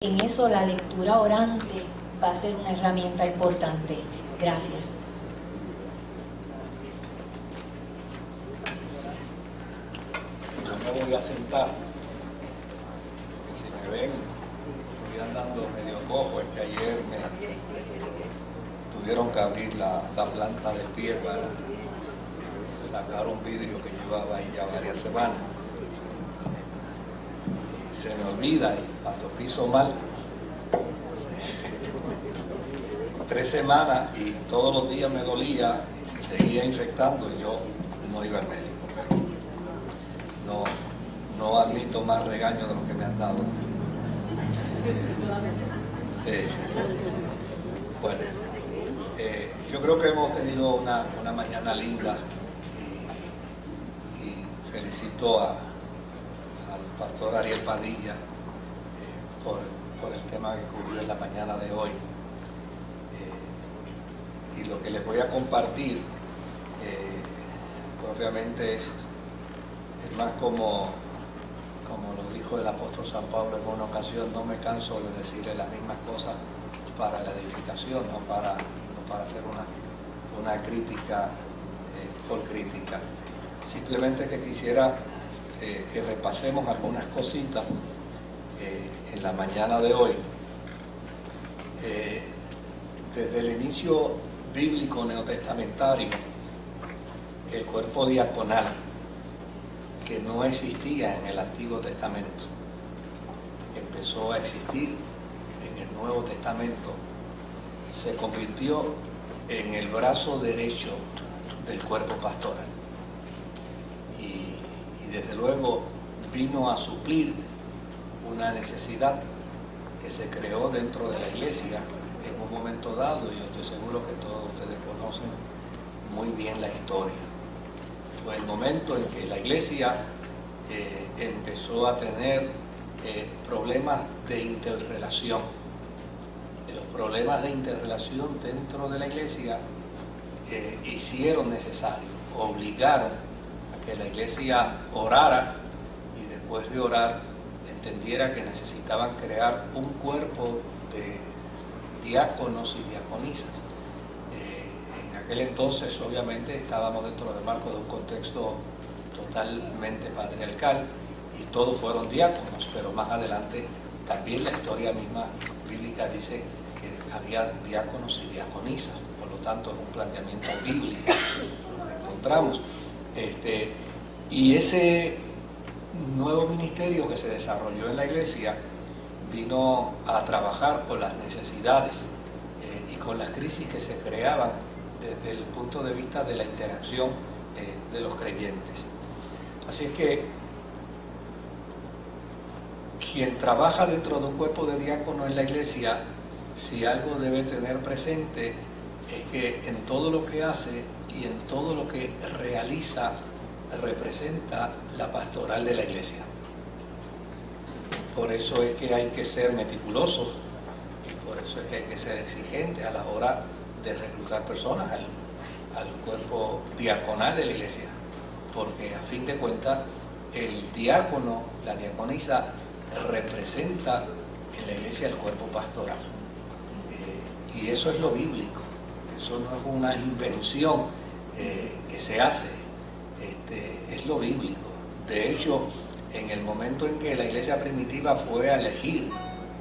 en eso la lectura orante va a ser una herramienta importante. Gracias. Yo me voy a sentar, porque si me ven, estoy andando medio cojo, es que ayer tuvieron que abrir la planta de pie para sacar un vidrio que llevaba ahí ya varias semanas. Y se me olvida, y cuando piso mal, 3 semanas y todos los días me dolía, y si seguía infectando yo no iba al médico, pero no admito más regaño de lo que me han dado. Sí. Bueno, yo creo que hemos tenido una mañana linda y felicito al pastor Ariel Padilla por el tema que cubrió en la mañana de hoy. Y lo que les voy a compartir propiamente es más como lo dijo el apóstol San Pablo en una ocasión: no me canso de decirle las mismas cosas para la edificación, no para hacer una crítica por crítica. Simplemente que quisiera que repasemos algunas cositas en la mañana de hoy. Desde el inicio bíblico neotestamentario, el cuerpo diaconal, que no existía en el Antiguo Testamento, empezó a existir en el Nuevo Testamento, se convirtió en el brazo derecho del cuerpo pastoral. Y desde luego vino a suplir una necesidad que se creó dentro de la iglesia en un momento dado, y yo estoy seguro que todos ustedes conocen muy bien la historia. Fue el momento en que la iglesia empezó a tener problemas de interrelación. Y los problemas de interrelación dentro de la iglesia hicieron necesario, obligaron a que la iglesia orara, y después de orar entendiera que necesitaban crear un cuerpo de diáconos y diaconisas. En aquel entonces obviamente estábamos dentro del marco de un contexto totalmente patriarcal y todos fueron diáconos, pero más adelante también la historia misma bíblica dice que había diáconos y diaconisas, por lo tanto es un planteamiento bíblico lo que encontramos. Y ese nuevo ministerio que se desarrolló en la iglesia vino a trabajar con las necesidades y con las crisis que se creaban desde el punto de vista de la interacción de los creyentes. Así es que quien trabaja dentro de un cuerpo de diáconos en la iglesia, si algo debe tener presente es que en todo lo que hace y en todo lo que realiza representa la pastoral de la iglesia. Por eso es que hay que ser meticulosos y por eso es que hay que ser exigentes a la hora de reclutar personas al cuerpo diaconal de la iglesia, porque a fin de cuentas el diácono, la diaconisa, representa en la iglesia el cuerpo pastoral. Y eso es lo bíblico, eso no es una invención que se hace, es lo bíblico. De hecho, en el momento en que la iglesia primitiva fue a elegir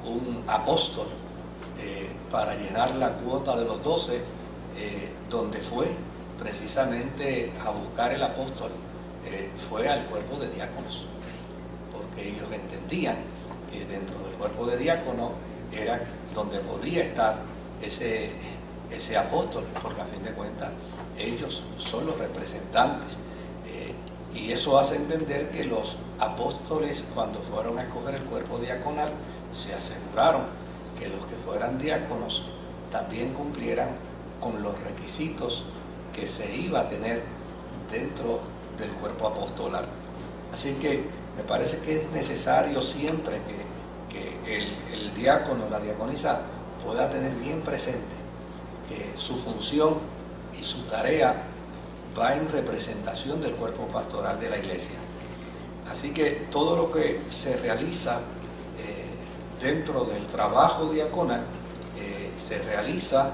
un apóstol para llenar la cuota de los 12, donde fue precisamente a buscar el apóstol, fue al cuerpo de diáconos, porque ellos entendían que dentro del cuerpo de diáconos era donde podía estar ese apóstol, porque a fin de cuentas ellos son los representantes. Y eso hace entender que los apóstoles, cuando fueron a escoger el cuerpo diaconal, se aseguraron que los que fueran diáconos también cumplieran con los requisitos que se iba a tener dentro del cuerpo apostolar. Así que me parece que es necesario siempre que el diácono, la diaconisa, pueda tener bien presente que su función y su tarea va en representación del cuerpo pastoral de la iglesia. Así que todo lo que se realiza dentro del trabajo diaconal se realiza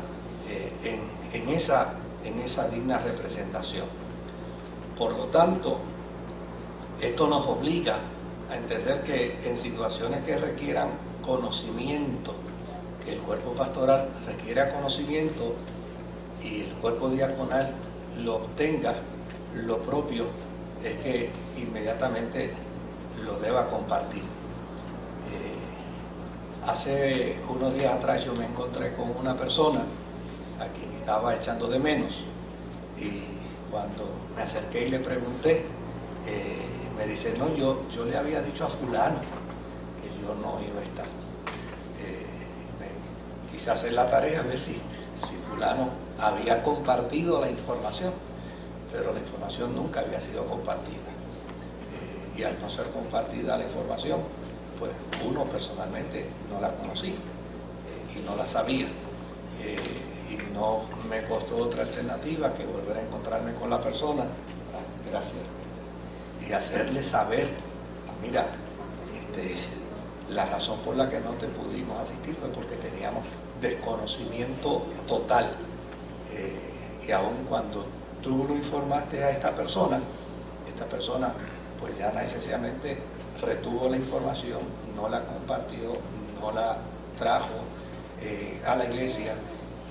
en esa digna representación. Por lo tanto, esto nos obliga a entender que en situaciones que requieran conocimiento, que el cuerpo pastoral requiera conocimiento y el cuerpo diaconal lo obtenga, lo propio es que inmediatamente lo deba compartir. Hace unos días atrás yo me encontré con una persona a quien estaba echando de menos, y cuando me acerqué y le pregunté, me dice, no, yo le había dicho a fulano que yo no iba a estar. Quise hacer la tarea a ver si fulano había compartido la información, pero la información nunca había sido compartida. Y al no ser compartida la información, pues uno personalmente no la conocí y no la sabía. Y no me costó otra alternativa que volver a encontrarme con la persona, gracias, y hacerle saber, mira, la razón por la que no te pudimos asistir fue porque teníamos desconocimiento total. Y aun cuando tú lo informaste a esta persona pues ya necesariamente retuvo la información, no la compartió, no la trajo a la iglesia.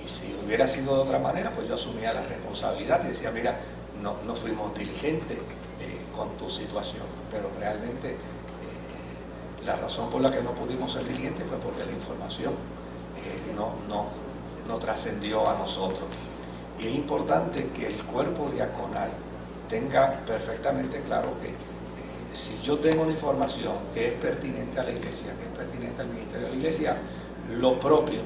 Y si hubiera sido de otra manera, pues yo asumía la responsabilidad y decía, mira, no fuimos diligentes con tu situación, pero realmente la razón por la que no pudimos ser diligentes fue porque la información no trascendió a nosotros. Y es importante que el cuerpo diaconal tenga perfectamente claro que si yo tengo una información que es pertinente a la iglesia, que es pertinente al ministerio de la iglesia, lo propio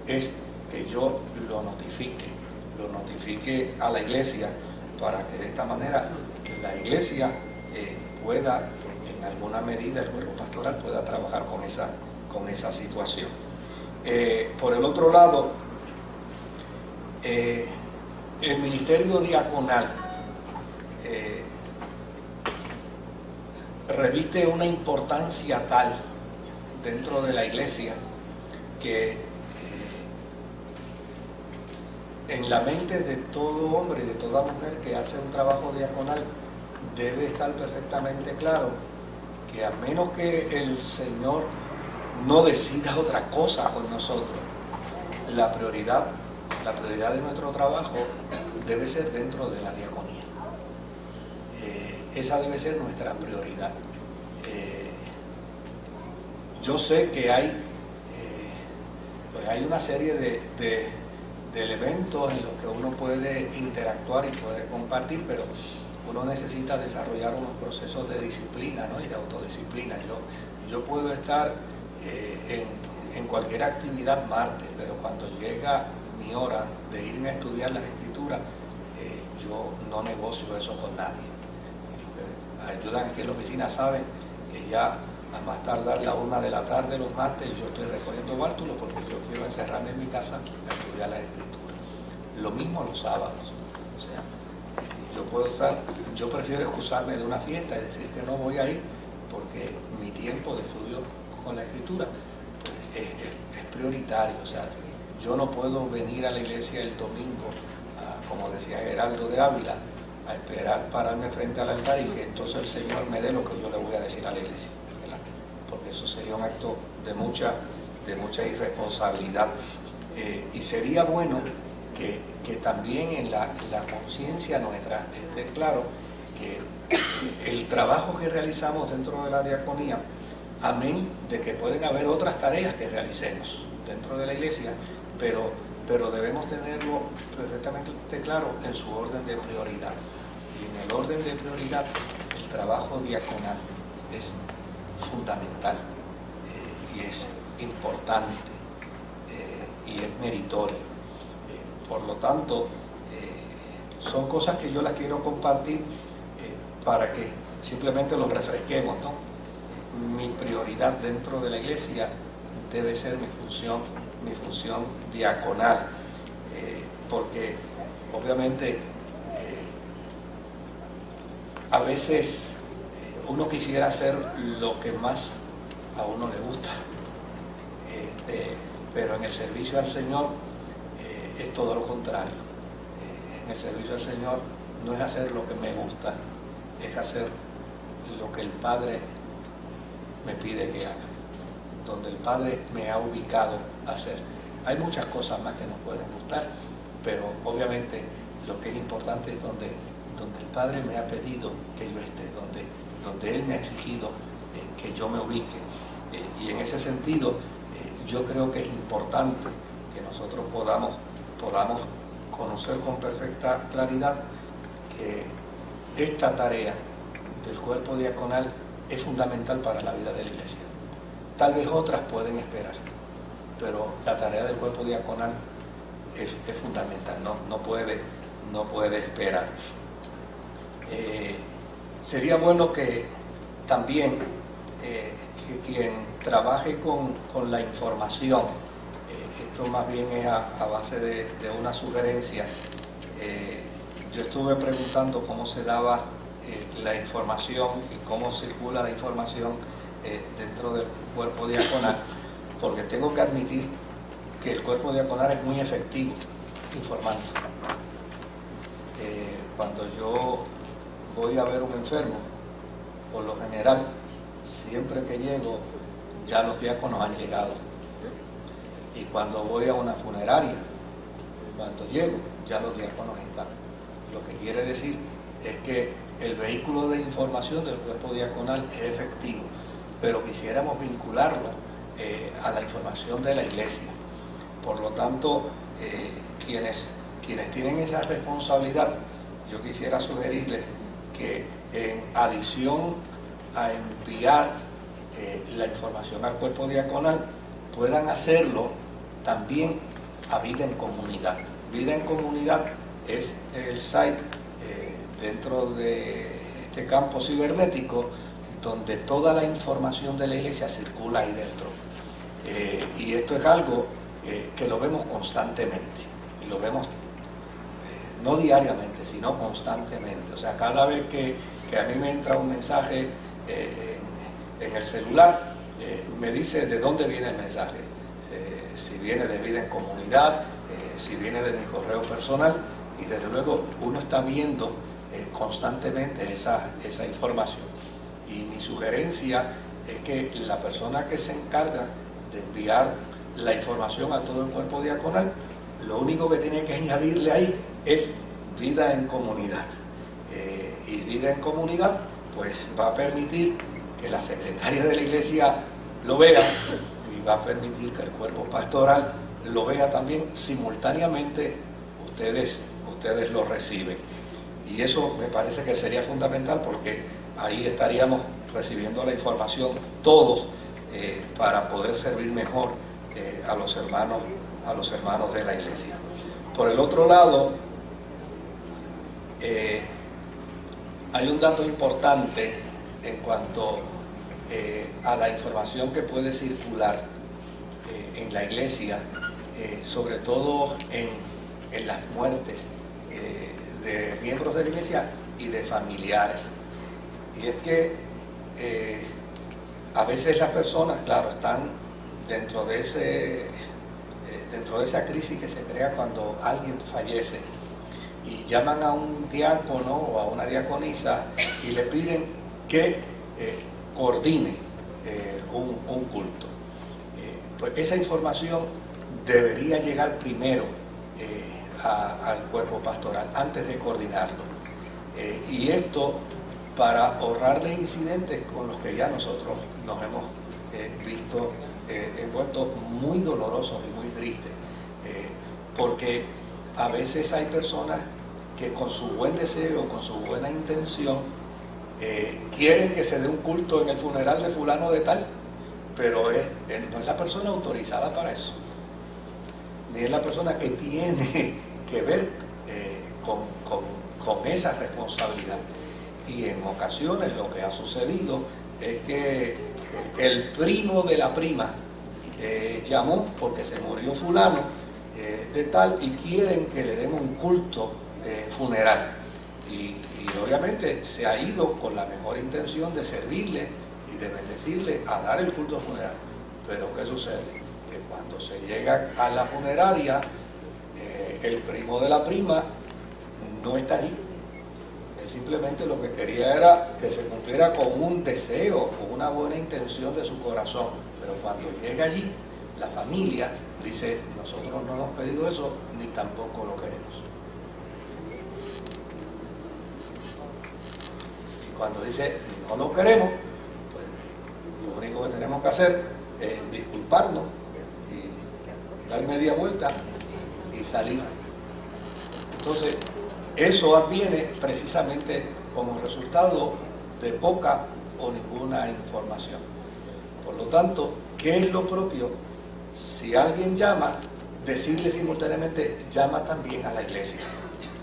es que yo lo notifique a la iglesia, para que de esta manera la iglesia pueda, en alguna medida, el cuerpo pastoral pueda trabajar con esa situación. Por el otro lado, el ministerio diaconal reviste una importancia tal dentro de la iglesia que en la mente de todo hombre y de toda mujer que hace un trabajo diaconal debe estar perfectamente claro que a menos que el Señor no decida otra cosa con nosotros, la prioridad de nuestro trabajo debe ser dentro de la diaconía. Esa debe ser nuestra prioridad. Yo sé que hay una serie de elementos en los que uno puede interactuar y puede compartir, pero uno necesita desarrollar unos procesos de disciplina, ¿no? Y de autodisciplina. Yo puedo estar en cualquier actividad martes, pero cuando llega mi hora de irme a estudiar las escrituras, yo no negocio eso con nadie. Los que ayudan aquí en la oficina saben que ya a más tardar la 1 de la tarde los martes yo estoy recogiendo bártulos porque yo quiero encerrarme en mi casa a estudiar las escrituras. Lo mismo los sábados. O sea, yo prefiero excusarme de una fiesta y decir que no voy a ir porque mi tiempo de estudio con la escritura pues, es prioritario. O sea, yo no puedo venir a la iglesia el domingo, como decía Geraldo de Ávila, a esperar pararme frente al altar y que entonces el Señor me dé lo que yo le voy a decir a la iglesia, ¿verdad? Porque eso sería un acto de mucha irresponsabilidad. Y sería bueno que también en la conciencia nuestra esté claro que el trabajo que realizamos dentro de la diaconía, amén de que pueden haber otras tareas que realicemos dentro de la iglesia, pero debemos tenerlo perfectamente claro en su orden de prioridad. Y en el orden de prioridad, el trabajo diaconal es fundamental y es importante y es meritorio. Por lo tanto, son cosas que yo las quiero compartir para que simplemente los refresquemos, ¿no? Mi prioridad dentro de la iglesia debe ser mi función diaconal, porque obviamente a veces uno quisiera hacer lo que más a uno le gusta, pero en el servicio al Señor es todo lo contrario. En el servicio al Señor no es hacer lo que me gusta, es hacer lo que el Padre me pide que haga, donde el Padre me ha ubicado a hacer. Hay muchas cosas más que nos pueden gustar, pero obviamente lo que es importante es donde el Padre me ha pedido que yo esté, donde Él me ha exigido que yo me ubique. Y en ese sentido, yo creo que es importante que nosotros podamos conocer con perfecta claridad que esta tarea del cuerpo diaconal es fundamental para la vida de la iglesia. Tal vez otras pueden esperar, pero la tarea del cuerpo diaconal es fundamental, no puede esperar. Sería bueno que también que quien trabaje con la información, esto más bien es a base de una sugerencia. Yo estuve preguntando cómo se daba la información y cómo circula la información dentro del cuerpo diaconal, porque tengo que admitir que el cuerpo diaconal es muy efectivo informando. Cuando yo voy a ver un enfermo, por lo general, siempre que llego, ya los diáconos han llegado. Y cuando voy a una funeraria, cuando llego, ya los diáconos están. Lo que quiere decir es que el vehículo de información del cuerpo diaconal es efectivo, pero quisiéramos vincularlo a la información de la iglesia. Por lo tanto, quienes tienen esa responsabilidad, yo quisiera sugerirles que en adición a enviar la información al cuerpo diaconal, puedan hacerlo también a Vida en Comunidad. Vida en Comunidad es el site dentro de este campo cibernético donde toda la información de la iglesia circula ahí dentro. Y esto es algo que lo vemos constantemente, y lo vemos no diariamente, sino constantemente. O sea, cada vez que a mí me entra un mensaje en el celular, me dice de dónde viene el mensaje, si viene de Vida en Comunidad, si viene de mi correo personal, y desde luego uno está viendo constantemente esa información. Y mi sugerencia es que la persona que se encarga de enviar la información a todo el cuerpo diaconal, lo único que tiene que añadirle ahí es Vida en Comunidad. Y Vida en Comunidad pues va a permitir que la secretaria de la iglesia lo vea, y va a permitir que el cuerpo pastoral lo vea también simultáneamente. Ustedes lo reciben, y eso me parece que sería fundamental, porque ahí estaríamos recibiendo la información todos para poder servir mejor a los hermanos de la iglesia. Por el otro lado, hay un dato importante en cuanto a la información que puede circular en la iglesia, sobre todo en las muertes de miembros de la iglesia y de familiares. Y es que a veces las personas, claro, están dentro de esa crisis que se crea cuando alguien fallece, y llaman a un diácono o a una diaconisa y le piden que coordine un culto. Pues esa información debería llegar primero al cuerpo pastoral antes de coordinarlo. Y esto para ahorrarles incidentes con los que ya nosotros nos hemos visto envueltos, muy dolorosos y muy tristes, porque a veces hay personas que con su buen deseo, con su buena intención, quieren que se dé un culto en el funeral de fulano de tal, pero no es la persona autorizada para eso, ni es la persona que tiene que ver con esa responsabilidad. Y en ocasiones lo que ha sucedido es que el primo de la prima llamó porque se murió fulano de tal, y quieren que le den un culto funeral, y obviamente se ha ido con la mejor intención de servirle y de bendecirle, a dar el culto funeral. Pero ¿qué sucede? que cuando se llega a la funeraria, el primo de la prima no está allí. Él simplemente lo que quería era que se cumpliera con un deseo, con una buena intención de su corazón. Pero cuando llega allí, la familia dice, nosotros no hemos pedido eso, ni tampoco lo queremos. Y cuando dice, no lo queremos, pues lo único que tenemos que hacer es disculparnos y dar media vuelta y salir. Entonces, eso adviene precisamente como resultado de poca o ninguna información. Por lo tanto, ¿qué es lo propio? Si alguien llama, decirle simultáneamente, llama también a la iglesia.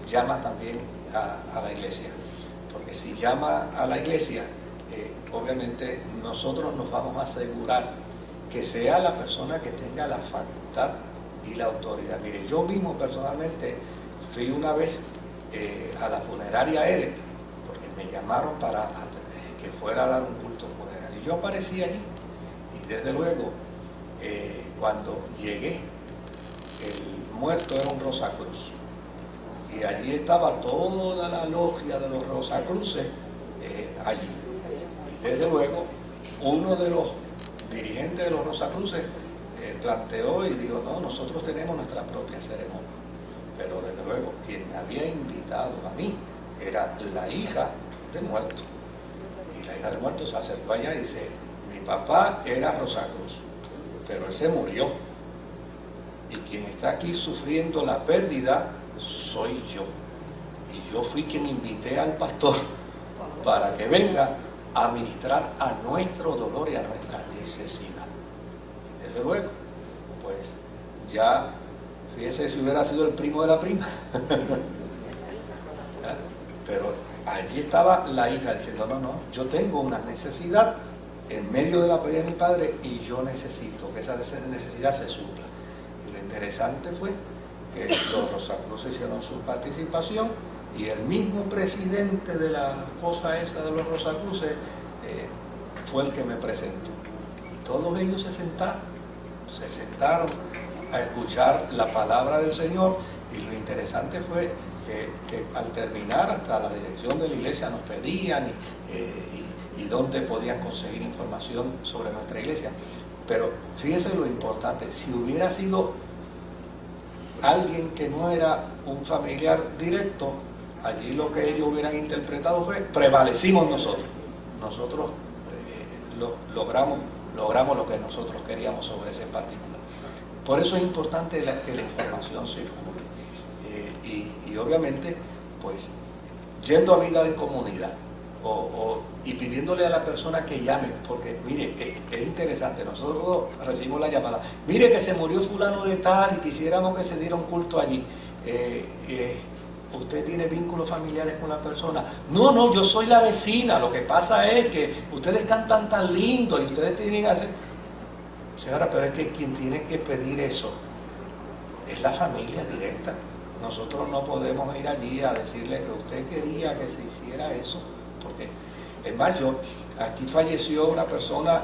Llama también a la iglesia. Porque si llama a la iglesia, obviamente nosotros nos vamos a asegurar que sea la persona que tenga la facultad y la autoridad. Mire, yo mismo personalmente fui una vez a la funeraria Eret, porque me llamaron para que fuera a dar un culto funerario. Yo aparecí allí y desde luego cuando llegué, el muerto era un Rosacruz y allí estaba toda la logia de los Rosacruces allí. Y desde luego uno de los dirigentes de los Rosacruces planteó y dijo, no, nosotros tenemos nuestra propia ceremonia. Pero desde luego quien me había invitado a mí era la hija del muerto. Y la hija del muerto se acercó allá y dice, mi papá era Rosacruz, pero él se murió. Y quien está aquí sufriendo la pérdida soy yo. Y yo fui quien invité al pastor para que venga a ministrar a nuestro dolor y a nuestra necesidad. Y desde luego, pues ya, fíjese si hubiera sido el primo de la prima. Pero allí estaba la hija diciendo, no, yo tengo una necesidad en medio de la pérdida de mi padre y yo necesito que esa necesidad se supla. Y lo interesante fue que los Rosacruces hicieron su participación y el mismo presidente de la cosa esa de los Rosacruces fue el que me presentó. Y todos ellos se sentaron a escuchar la palabra del Señor, y lo interesante fue que al terminar hasta la dirección de la iglesia nos pedían y dónde podían conseguir información sobre nuestra iglesia. Pero fíjese lo importante, si hubiera sido alguien que no era un familiar directo, allí lo que ellos hubieran interpretado fue, prevalecimos nosotros logramos lo que nosotros queríamos sobre ese particular. Por eso es importante que la información circule. Y obviamente, pues, yendo a vida de comunidad y pidiéndole a la persona que llame, porque mire, es interesante, nosotros recibimos la llamada, mire que se murió fulano de tal y quisiéramos que se diera un culto allí. ¿Usted tiene vínculos familiares con la persona? No, yo soy la vecina, lo que pasa es que ustedes cantan tan lindo y ustedes tienen que hacer... Señora, pero es que quien tiene que pedir eso es la familia directa. Nosotros no podemos ir allí a decirle que usted quería que se hiciera eso, porque es más, aquí falleció una persona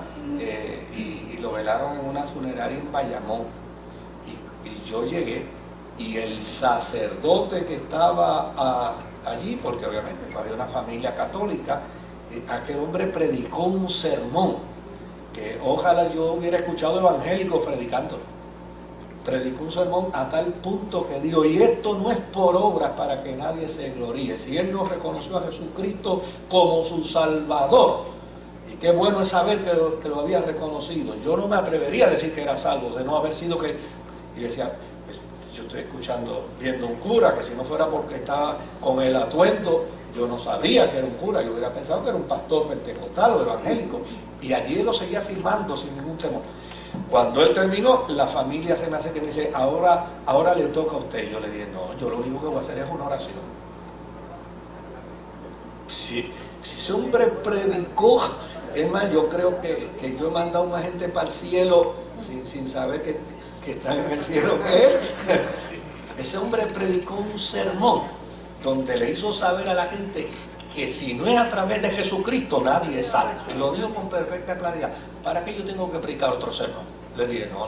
y lo velaron en una funeraria en Bayamón, y yo llegué y el sacerdote que estaba allí, porque obviamente había una familia católica, aquel hombre predicó un sermón que ojalá yo hubiera escuchado evangélicos predicándolo. Predicó un sermón a tal punto que dijo, y esto no es por obras para que nadie se gloríe. Si él no reconoció a Jesucristo como su Salvador, y qué bueno es saber que lo había reconocido. Yo no me atrevería a decir que era salvo, de no haber sido que... Y decía, pues, yo estoy viendo un cura, que si no fuera porque estaba con el atuendo, yo no sabría que era un cura, yo hubiera pensado que era un pastor pentecostal o evangélico. Y allí él lo seguía firmando sin ningún temor. Cuando él terminó, la familia se me hace que me dice, ahora le toca a usted. Yo le dije, no, yo lo único que voy a hacer es una oración. Si ese hombre predicó, es más, yo creo que yo he mandado a una gente para el cielo sin saber que están en el cielo que él. Ese hombre predicó un sermón donde le hizo saber a la gente que si no es a través de Jesucristo nadie es salvo. Y lo dijo con perfecta claridad. ¿Para qué yo tengo que predicar otro sermón? Le dije, no.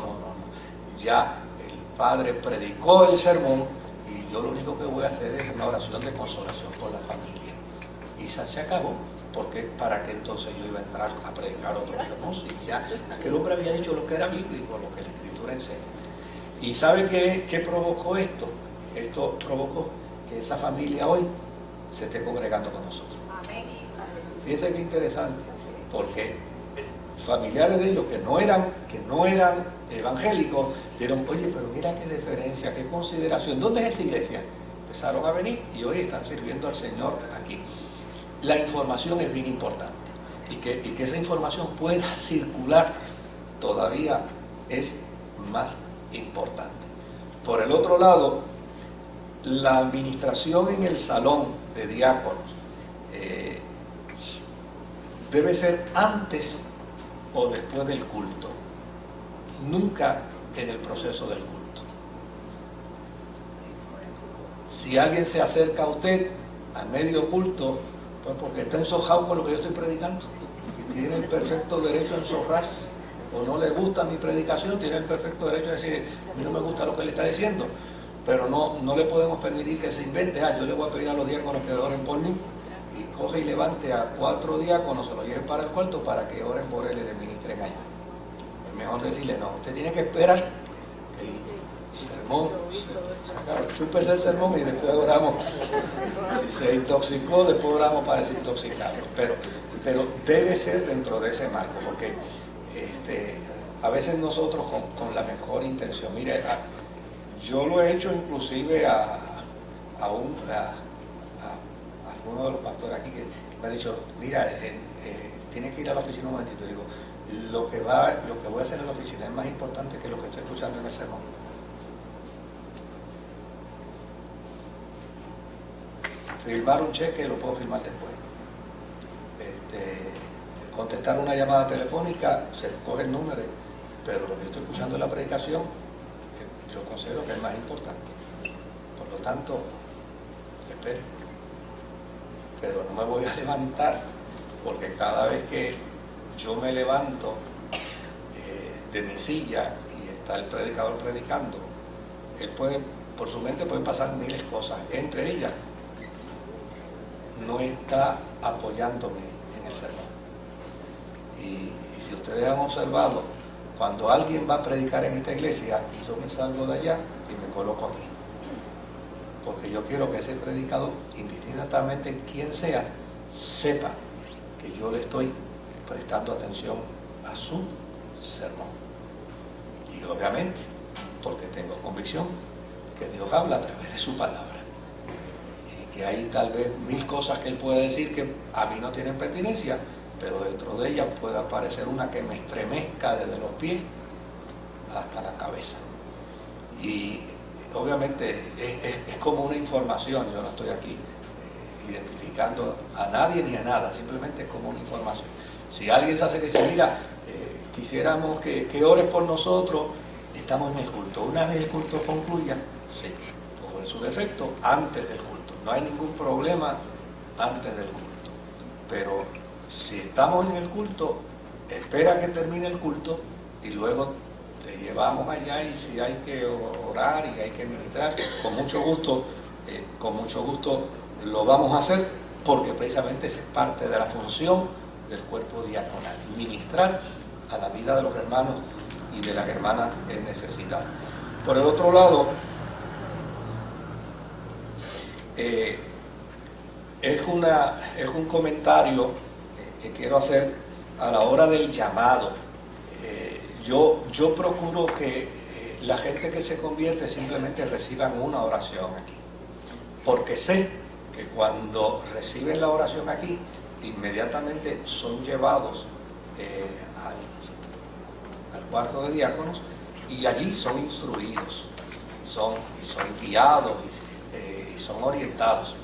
ya el padre predicó el sermón y yo lo único que voy a hacer es una oración de consolación por la familia. Y se acabó, porque ¿para qué entonces yo iba a entrar a predicar otro sermón? Si ya aquel hombre había dicho lo que era bíblico, lo que la Escritura enseña. ¿Y sabe qué provocó esto? Esto provocó que esa familia hoy se esté congregando con nosotros. Fíjense qué interesante, porque familiares de ellos que no eran evangélicos, dijeron, oye, pero mira qué diferencia, qué consideración, ¿dónde es esa iglesia? Empezaron a venir y hoy están sirviendo al Señor aquí. La información es bien importante y que esa información pueda circular todavía es más importante. Por el otro lado, la administración en el salón de diáconos debe ser antes o después del culto, nunca en el proceso del culto. Si alguien se acerca a usted a medio culto, pues porque está ensojado con lo que yo estoy predicando y tiene el perfecto derecho a enzorrarse, o no le gusta mi predicación, tiene el perfecto derecho a decir, a mí no me gusta lo que él está diciendo, pero no le podemos permitir que se invente, yo le voy a pedir a los diáconos que oren por mí, y coge y levante a 4 diáconos, se los lleve para el cuarto para que oren por él y le ministren allá. Es mejor decirle, no, usted tiene que esperar que el sermón se acabe. Chúpese el sermón y después oramos. Si se intoxicó, después oramos para desintoxicarlo. Pero debe ser dentro de ese marco, porque a veces nosotros con la mejor intención, mire, yo lo he hecho inclusive a alguno de los pastores aquí que me ha dicho, mira, tienes que ir a la oficina un momentito. Y digo, lo que voy a hacer en la oficina es más importante que lo que estoy escuchando en el sermón. Firmar un cheque lo puedo firmar después. Contestar una llamada telefónica, se coge el número, pero lo que estoy escuchando en la predicación, yo considero que es más importante. Por lo tanto, espero. Pero no me voy a levantar, porque cada vez que yo me levanto de mi silla y está el predicador predicando, él por su mente pueden pasar miles cosas, entre ellas no está apoyándome en el sermón. Y si ustedes han observado, cuando alguien va a predicar en esta iglesia, yo me salgo de allá y me coloco aquí, porque yo quiero que ese predicador, indistintamente quien sea, sepa que yo le estoy prestando atención a su sermón. Y obviamente, porque tengo convicción que Dios habla a través de su palabra. Y que hay tal vez 1000 cosas que Él puede decir que a mí no tienen pertinencia, pero dentro de ellas puede aparecer una que me estremezca desde los pies hasta la cabeza. Y obviamente es como una información, yo no estoy aquí identificando a nadie ni a nada, simplemente es como una información. Si alguien se hace que dice, mira, quisiéramos que ores por nosotros, estamos en el culto. Una vez el culto concluya, sí, o en su defecto, antes del culto. No hay ningún problema antes del culto. Pero si estamos en el culto, espera que termine el culto y luego te llevamos allá, y si hay que orar y hay que ministrar, con mucho gusto lo vamos a hacer, porque precisamente esa es parte de la función del cuerpo diaconal, ministrar a la vida de los hermanos y de las hermanas en necesidad. Por el otro lado, es un comentario que quiero hacer a la hora del llamado. Yo procuro que la gente que se convierte simplemente reciban una oración aquí, porque sé que cuando reciben la oración aquí, inmediatamente son llevados al cuarto de diáconos y allí son instruidos, son guiados y son orientados.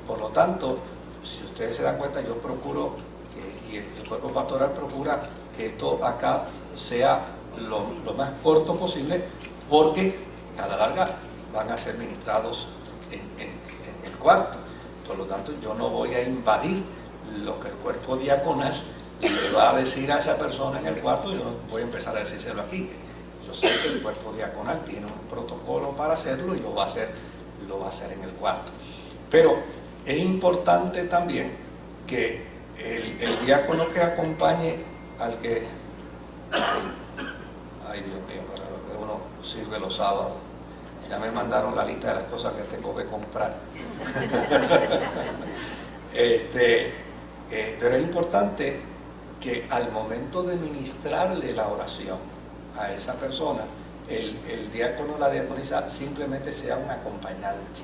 Por lo tanto, si ustedes se dan cuenta, yo procuro y el cuerpo pastoral procura que esto acá sea lo más corto posible, porque a la larga van a ser ministrados en el cuarto. Por lo tanto, yo no voy a invadir lo que el cuerpo diaconal le va a decir a esa persona en el cuarto. Yo no voy a empezar a decírselo aquí. Yo yo sé que el cuerpo diaconal tiene un protocolo para hacerlo y lo va a hacer en el cuarto. Pero es importante también que el diácono que acompañe al que, ay Dios mío, para lo que uno sirve los sábados, ya me mandaron la lista de las cosas que tengo que comprar. Pero es importante que al momento de ministrarle la oración a esa persona, el diácono o la diaconisa simplemente sea un acompañante.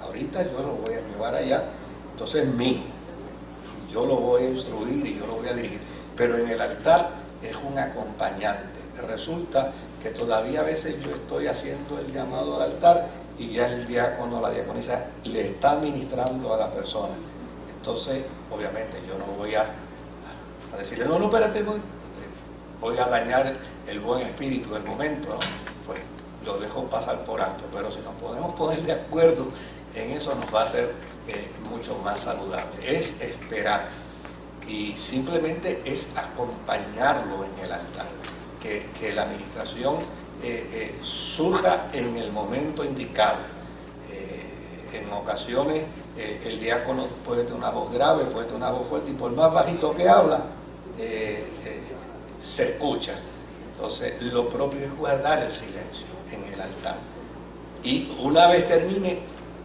Ahorita yo lo voy a llevar allá, entonces yo lo voy a instruir y yo lo voy a dirigir, pero en el altar es un acompañante. Resulta que todavía a veces yo estoy haciendo el llamado al altar y ya el diácono o la diaconisa le está ministrando a la persona. Entonces, obviamente, yo no voy a decirle, no, espérate, voy a dañar el buen espíritu del momento, ¿no? Pues lo dejo pasar por alto, pero si nos podemos poner de acuerdo en eso, nos va a ser mucho más saludable. Es esperar y simplemente es acompañarlo en el altar, que la administración surja en el momento indicado. En ocasiones el diácono puede tener una voz grave, puede tener una voz fuerte, y por más bajito que habla, se escucha. Entonces lo propio es guardar el silencio en el altar. Y una vez termine,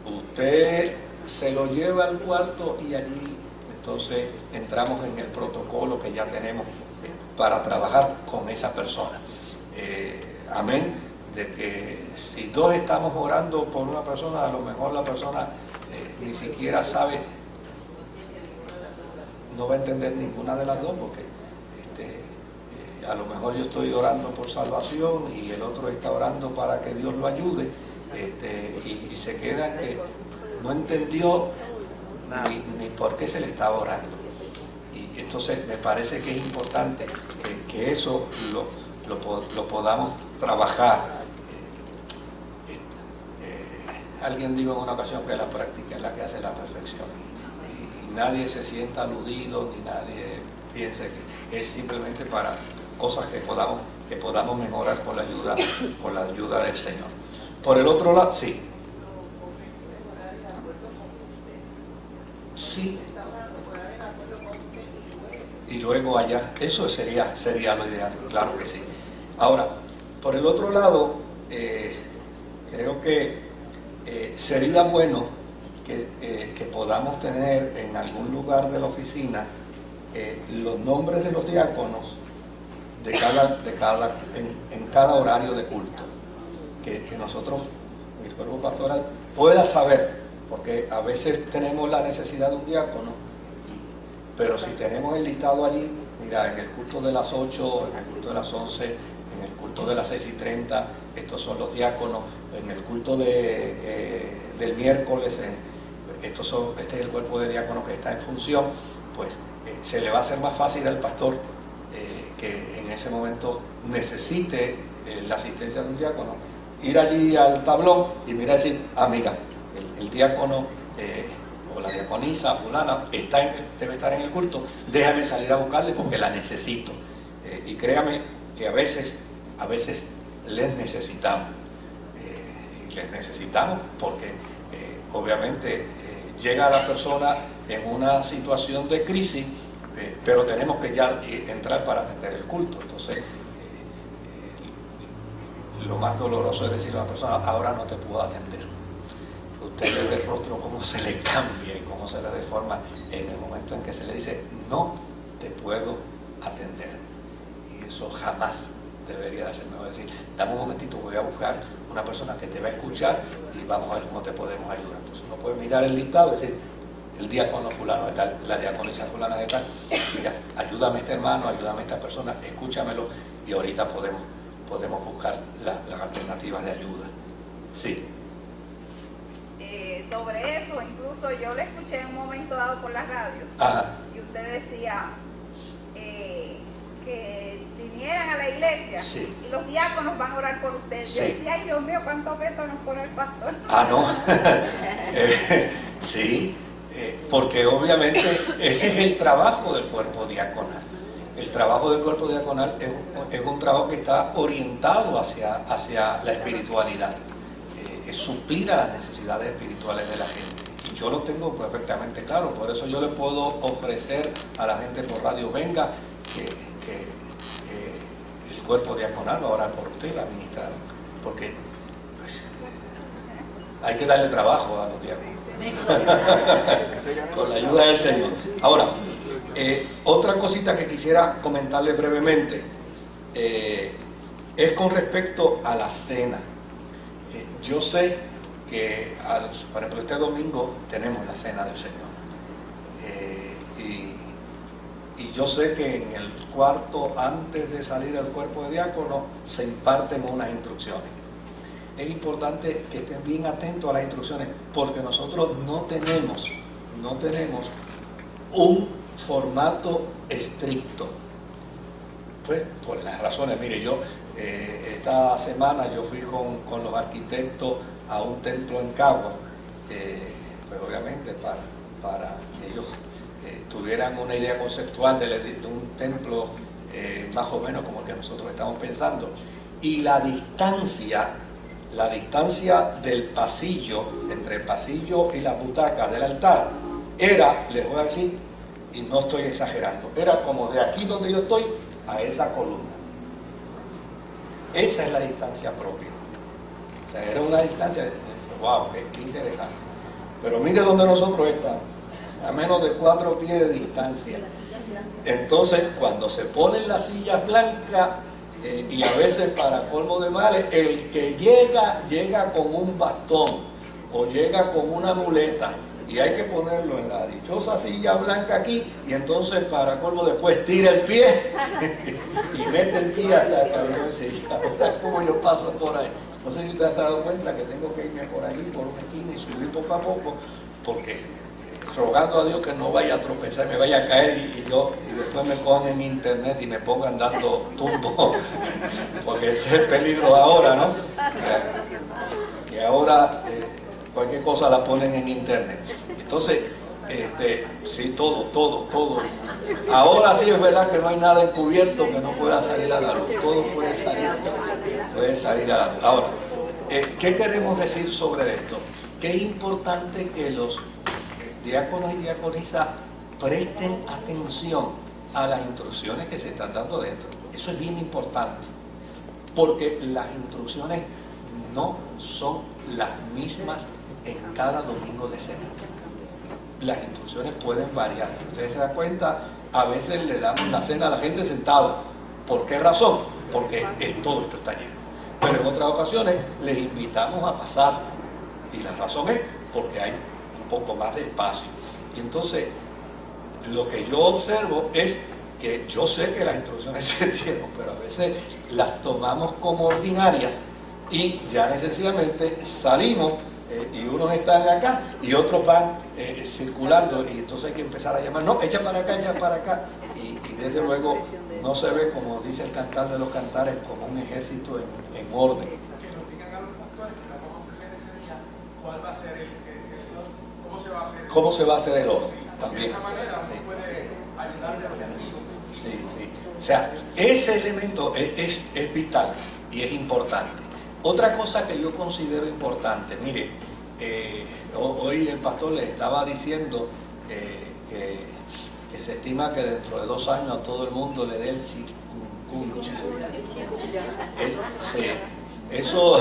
usted se lo lleva al cuarto y allí entonces entramos en el protocolo que ya tenemos para trabajar con esa persona. Amén. De que si dos estamos orando por una persona, a lo mejor la persona ni siquiera sabe, no va a entender ninguna de las dos, porque a lo mejor yo estoy orando por salvación y el otro está orando para que Dios lo ayude, y se queda en que no entendió ni por qué se le estaba orando. Y entonces me parece que es importante que eso lo podamos trabajar. Alguien dijo en una ocasión que la práctica es la que hace la perfección, y nadie se sienta aludido, ni nadie piense que es simplemente para cosas que podamos mejorar con la ayuda del Señor. Por el otro lado, sí, y luego allá, eso sería lo ideal, claro que sí. Ahora, por el otro lado, creo que sería bueno que podamos tener en algún lugar de la oficina los nombres de los diáconos en cada horario de culto, que nosotros, el cuerpo pastoral, pueda saber, porque a veces tenemos la necesidad de un diácono, pero si tenemos el listado allí, mira, en el culto de las 8, en el culto de las 11, en el culto de las 6:30, estos son los diáconos, en el culto del miércoles, este es el cuerpo de diáconos que está en función, pues se le va a hacer más fácil al pastor que en ese momento necesite la asistencia de un diácono, ir allí al tablón y mira, decir, amiga, el diácono o la diaconisa fulana debe estar en el culto, déjame salir a buscarle porque la necesito. Y créame que a veces les necesitamos. Y les necesitamos porque obviamente llega la persona en una situación de crisis, pero tenemos que ya entrar para atender el culto. Entonces, lo más doloroso es decirle a la persona, ahora no te puedo atender. Usted le ve el rostro cómo se le cambia y cómo se le deforma en el momento en que se le dice, no te puedo atender. Y eso jamás debería de ser. Mejor decir, dame un momentito, voy a buscar una persona que te va a escuchar y vamos a ver cómo te podemos ayudar. Entonces uno puede mirar el listado y decir, el diácono fulano de tal, la diaconisa fulana de tal, mira, ayúdame a este hermano, ayúdame a esta persona, escúchamelo, y ahorita podemos buscar las alternativas de ayuda. Sí. Sobre eso, incluso yo le escuché en un momento dado por la radio. Ajá. Y usted decía que vinieran a la iglesia, sí, y los diáconos van a orar por ustedes. Sí. Yo decía, ay Dios mío, ¿cuántos veces nos pone el pastor? No. Sí, porque obviamente ese es el trabajo del cuerpo diaconal. el trabajo del cuerpo diaconal es un trabajo que está orientado hacia la espiritualidad, es suplir a las necesidades espirituales de la gente. Y yo lo tengo perfectamente claro, por eso yo le puedo ofrecer a la gente por radio, venga, que el cuerpo diaconal va a orar por usted y va a ministrar, porque pues, hay que darle trabajo a los diáconos con la ayuda del Señor. Ahora, otra cosita que quisiera comentarle brevemente es con respecto a la cena. Yo sé que, por ejemplo, este domingo tenemos la cena del Señor. Y yo sé que en el cuarto, antes de salir al cuerpo de diácono, se imparten unas instrucciones. Es importante que estén bien atentos a las instrucciones, porque nosotros no tenemos un formato estricto. Pues, por las razones, mire, yo esta semana yo fui con los arquitectos a un templo en Cagua, pues obviamente para que ellos tuvieran una idea conceptual de un templo más o menos como el que nosotros estamos pensando. Y la distancia del pasillo, entre el pasillo y las butacas del altar, era, les voy a decir, y no estoy exagerando, era como de aquí donde yo estoy a esa columna. Esa es la distancia propia. O sea, era una distancia, wow, qué interesante. Pero mire donde nosotros estamos, a menos de 4 pies de distancia. Entonces, cuando se ponen las sillas blancas, y a veces para colmo de males, el que llega con un bastón o llega con una muleta, y hay que ponerlo en la dichosa silla blanca aquí, y entonces para colmo después tira el pie y mete el pie hasta el cabello de silla. Ahora, como yo paso por ahí, no sé si usted se ha dado cuenta que tengo que irme por ahí, por una esquina, y subir poco a poco, porque rogando a Dios que no vaya a tropezar, me vaya a caer y después me cojan en internet y me pongan dando tumbo, porque ese es el peligro ahora, ¿no? Que ahora cualquier cosa la ponen en internet. Entonces, sí, todo. Ahora sí es verdad que no hay nada encubierto que no pueda salir a la luz, todo puede salir a la luz. Ahora, ¿qué queremos decir sobre esto? Que es importante que los diáconos y diaconisas presten atención a las instrucciones que se están dando dentro. Eso es bien importante, porque las instrucciones no son las mismas en cada domingo de cena. Las instrucciones pueden variar. Si ustedes se dan cuenta, a veces le damos la cena a la gente sentada. ¿Por qué razón? Porque todo esto está lleno. Pero en otras ocasiones les invitamos a pasar, y la razón es porque hay un poco más de espacio. Y entonces lo que yo observo es que yo sé que las instrucciones se dieron, pero a veces las tomamos como ordinarias y ya necesariamente salimos, y unos están acá y otros van circulando, y entonces hay que empezar a llamar, no, echa para acá, y desde luego no se ve, como dice el cantar de los cantares, como un ejército en orden. Que nos digan a los pastores que vamos a ofrecer ese día cuál va a ser cómo se va a hacer el orden también. De esa manera se puede ayudar de objetivo. Sí. O sea, ese elemento es vital y es importante. Otra cosa que yo considero importante, mire, hoy el pastor le estaba diciendo que se estima que dentro de 2 años a todo el mundo le dé el circunculum. Eso,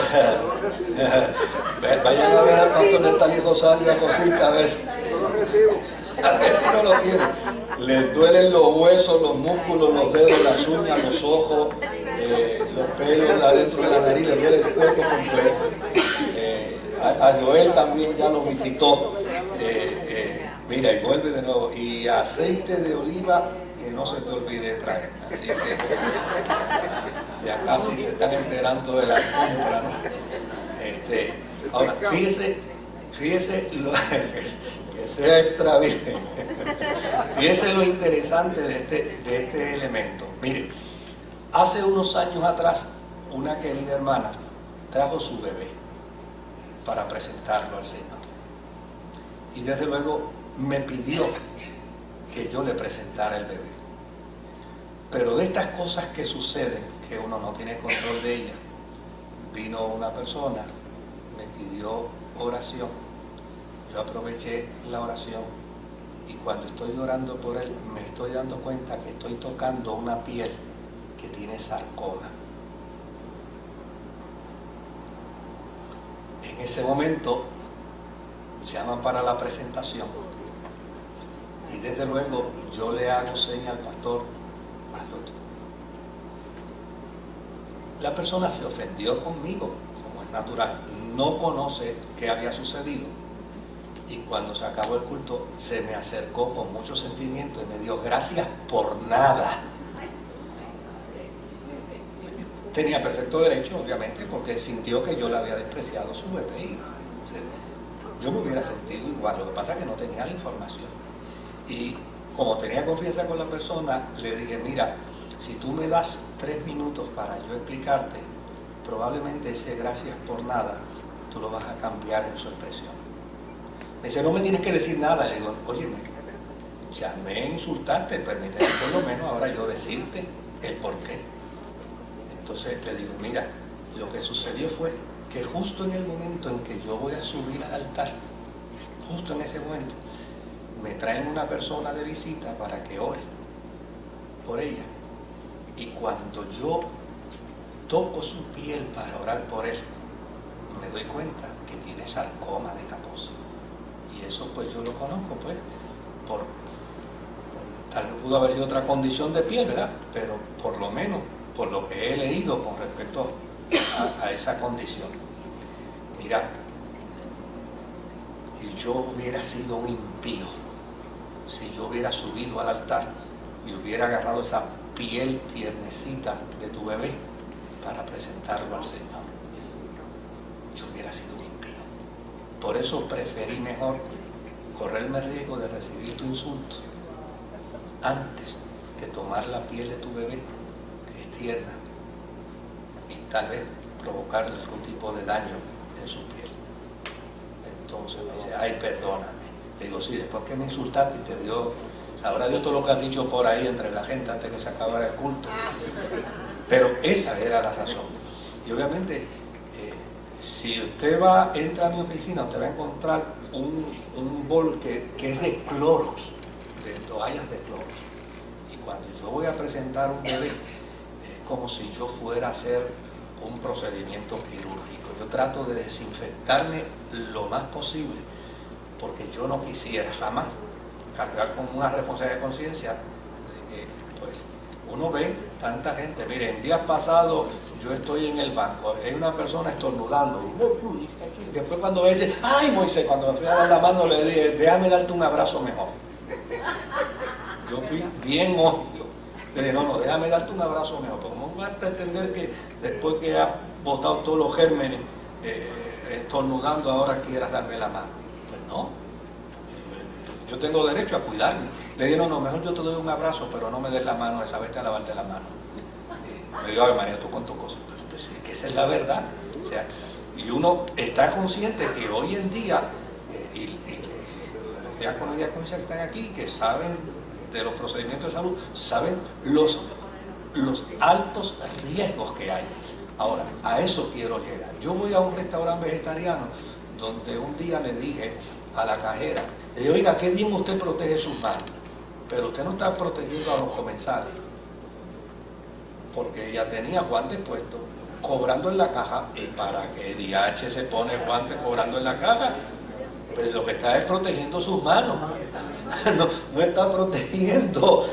vayan a ver al pastor Néstor Rosario a cosita, a ver si no lo tiene. Les duelen los huesos, los músculos, los dedos, las uñas, los ojos, los pelos adentro de la nariz, les duele el cuerpo completo. A Joel también ya lo visitó. Mira, y vuelve de nuevo. Y aceite de oliva, que no se te olvide traer. Así que ya casi se están enterando de la compra, ¿no? Ahora, fíjese que sea extra bien. Fíjese lo interesante de este elemento. Mire, hace unos años atrás, una querida hermana trajo su bebé para presentarlo al Señor. Y desde luego me pidió que yo le presentara el bebé. Pero de estas cosas que suceden, que uno no tiene control de ellas, vino una persona, me pidió oración, yo aproveché la oración y cuando estoy orando por él me estoy dando cuenta que estoy tocando una piel que tiene sarcoma. En ese momento llaman para la presentación y desde luego yo le hago seña al pastor, hazlo tú. La persona se ofendió conmigo, como es natural, no conoce qué había sucedido y cuando se acabó el culto se me acercó con mucho sentimiento y me dio gracias por nada. Tenía perfecto derecho, obviamente, porque sintió que yo le había despreciado su bebé y yo me hubiera sentido igual. Lo que pasa es que no tenía la información y como tenía confianza con la persona, le dije, mira, si tú me das 3 minutos para yo explicarte, probablemente ese gracias por nada tú lo vas a cambiar en su expresión. Me dice, no me tienes que decir nada. Le digo, óyeme, ya me insultaste, permíteme por lo menos ahora yo decirte el por qué. Entonces le digo, mira, lo que sucedió fue que justo en el momento en que yo voy a subir al altar, justo en ese momento, me traen una persona de visita para que ore por ella. Y cuando yo toco su piel para orar por él, me doy cuenta que tiene sarcoma de Kaposi. Y eso pues yo lo conozco, pues, tal vez pudo haber sido otra condición de piel, ¿verdad? Pero por lo menos, por lo que he leído con respecto a esa condición. Mira, si yo hubiera sido un impío, si yo hubiera subido al altar y hubiera agarrado esa piel tiernecita de tu bebé para presentarlo al Señor, yo hubiera sido un impío. Por eso preferí mejor correrme el riesgo de recibir tu insulto antes que tomar la piel de tu bebé, que es tierna, y tal vez provocarle algún tipo de daño en su piel. Entonces me dice, ay, perdóname. Le digo, sí, después que me insultaste y te dio, sabrá Dios todo lo que has dicho por ahí entre la gente antes que se acabara el culto. Pero esa era la razón. Y obviamente, si usted entra a mi oficina, usted va a encontrar un bol que es de cloros, de toallas de cloros. Y cuando yo voy a presentar un bebé, es como si yo fuera a hacer un procedimiento quirúrgico. Yo trato de desinfectarme lo más posible, porque yo no quisiera jamás cargar con una responsabilidad de conciencia de que, pues, uno ve tanta gente. Miren, días pasados yo estoy en el banco, hay una persona estornudando y después cuando me dice, ay, Moisés, cuando me fui a dar la mano le dije, déjame darte un abrazo mejor. Yo fui bien obvio. Le dije, no, déjame darte un abrazo mejor, porque no vas a pretender que después que has botado todos los gérmenes estornudando ahora quieras darme la mano. Pues no, yo tengo derecho a cuidarme. Le dije, no, mejor yo te doy un abrazo, pero no me des la mano esa, vete a lavarte la mano. Me dijo, Ave María, tú con tu cosa, pero pues, que esa es la verdad. O sea, y uno está consciente que hoy en día, y los diáconos y diaconisas que están aquí, que saben de los procedimientos de salud, saben los altos riesgos que hay. Ahora, a eso quiero llegar. Yo voy a un restaurante vegetariano donde un día le dije a la cajera, le dije, oiga, qué bien usted protege sus manos, pero usted no está protegiendo a los comensales, porque ella tenía guantes puestos, cobrando en la caja. ¿Y para qué DH se pone guantes cobrando en la caja? Pues lo que está es protegiendo sus manos. No está protegiendo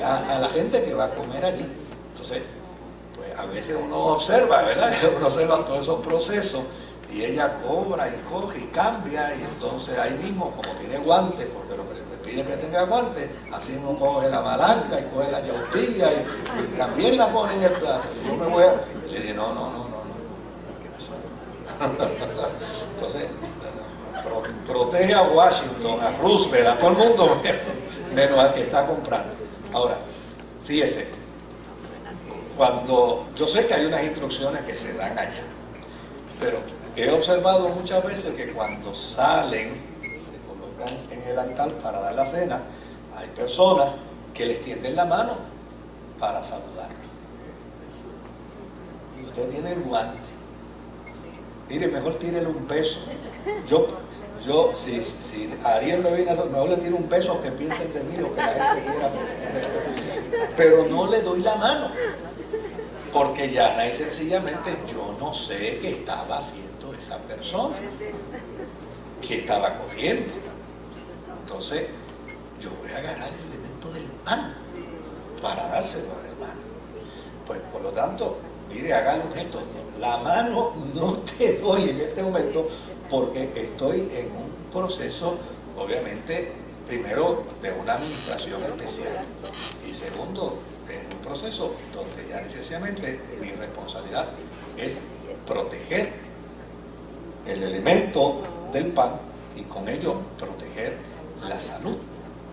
a la gente que va a comer allí. Entonces, pues a veces uno observa, ¿verdad? Uno observa todos esos procesos y ella cobra y coge y cambia, y entonces ahí mismo, como tiene guantes, porque lo que se le pide es que tenga guantes, así uno coge la malanga y coge la yautilla y también la pone en el plato. Y yo me voy le dije, no. Entonces, protege a Washington, a Roosevelt, a todo el mundo, menos al que está comprando. Ahora, fíjese, cuando yo sé que hay unas instrucciones que se dan allá, pero he observado muchas veces que cuando salen, se colocan en el altar para dar la cena, hay personas que les tienden la mano para saludarlo. Y usted tiene el guante. Mire, mejor tírele un peso. Si Ariel le viene, mejor le tiro un peso que piensen de mí lo que la gente quiera pensar. Pero no le doy la mano. Porque llana y sencillamente yo no sé qué estaba haciendo esa persona, qué estaba cogiendo. Entonces, yo voy a agarrar el elemento del pan para dárselo al hermano. Pues por lo tanto, mire, hágale un gesto. La mano no te doy en este momento porque estoy en un proceso, obviamente, primero de una administración especial y segundo, en un proceso donde ya necesariamente mi responsabilidad es proteger el elemento del pan y con ello proteger la salud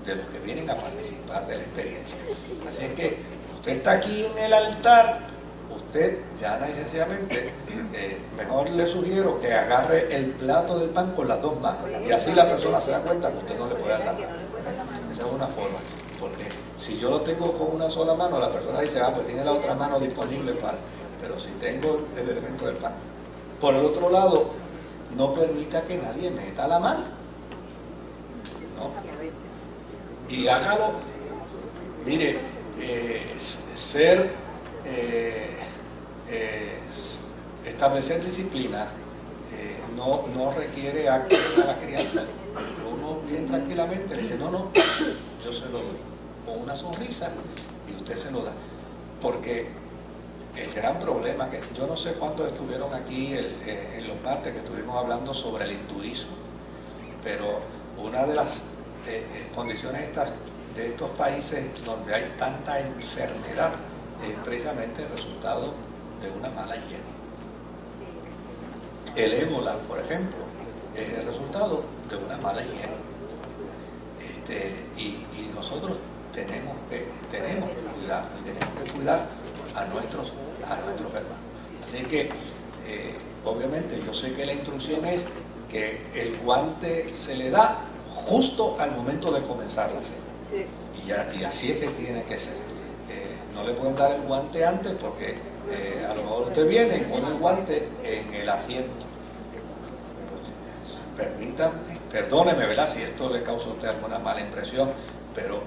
de los que vienen a participar de la experiencia. Así que usted está aquí en el altar, usted ya necesariamente, mejor le sugiero que agarre el plato del pan con las dos manos y así la persona se da cuenta que usted no le puede dar la mano. Esa es una forma. Porque si yo lo tengo con una sola mano, la persona dice, pues tiene la otra mano disponible para... Pero si tengo el elemento del pan. Por el otro lado, no permita que nadie meta la mano. ¿No? Y hágalo, mire, establecer disciplina no requiere actos a la crianza. Uno bien tranquilamente le dice, no, yo se lo doy. Con una sonrisa y usted se lo da. Porque el gran problema, que yo no sé cuántos estuvieron aquí en los martes que estuvimos hablando sobre el hinduismo, pero una de las condiciones de estos países donde hay tanta enfermedad es precisamente el resultado de una mala higiene. El ébola, por ejemplo, es el resultado de una mala higiene. Y nosotros tenemos que cuidar a nuestros hermanos. Así que, obviamente, yo sé que la instrucción es que el guante se le da justo al momento de comenzar la cena. Sí. Y así es que tiene que ser. No le pueden dar el guante antes porque a lo mejor usted viene y pone el guante en el asiento. Pero, perdóneme, ¿verdad? Si esto le causa a usted alguna mala impresión, pero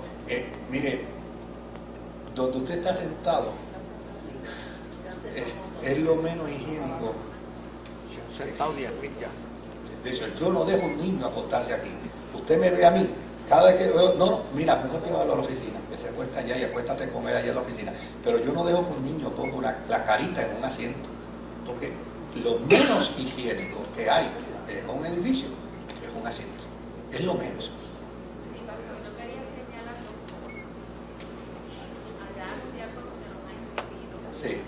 mire, donde usted está sentado es lo menos higiénico. De hecho, yo no dejo un niño acostarse aquí. Usted me ve a mí, cada vez que mira, mejor que vaya a la oficina, que se acuesta allá y acuéstate con él allá en la oficina. Pero yo no dejo que un niño ponga la carita en un asiento, porque lo menos higiénico que hay en un edificio es un asiento, es lo menos. Sí.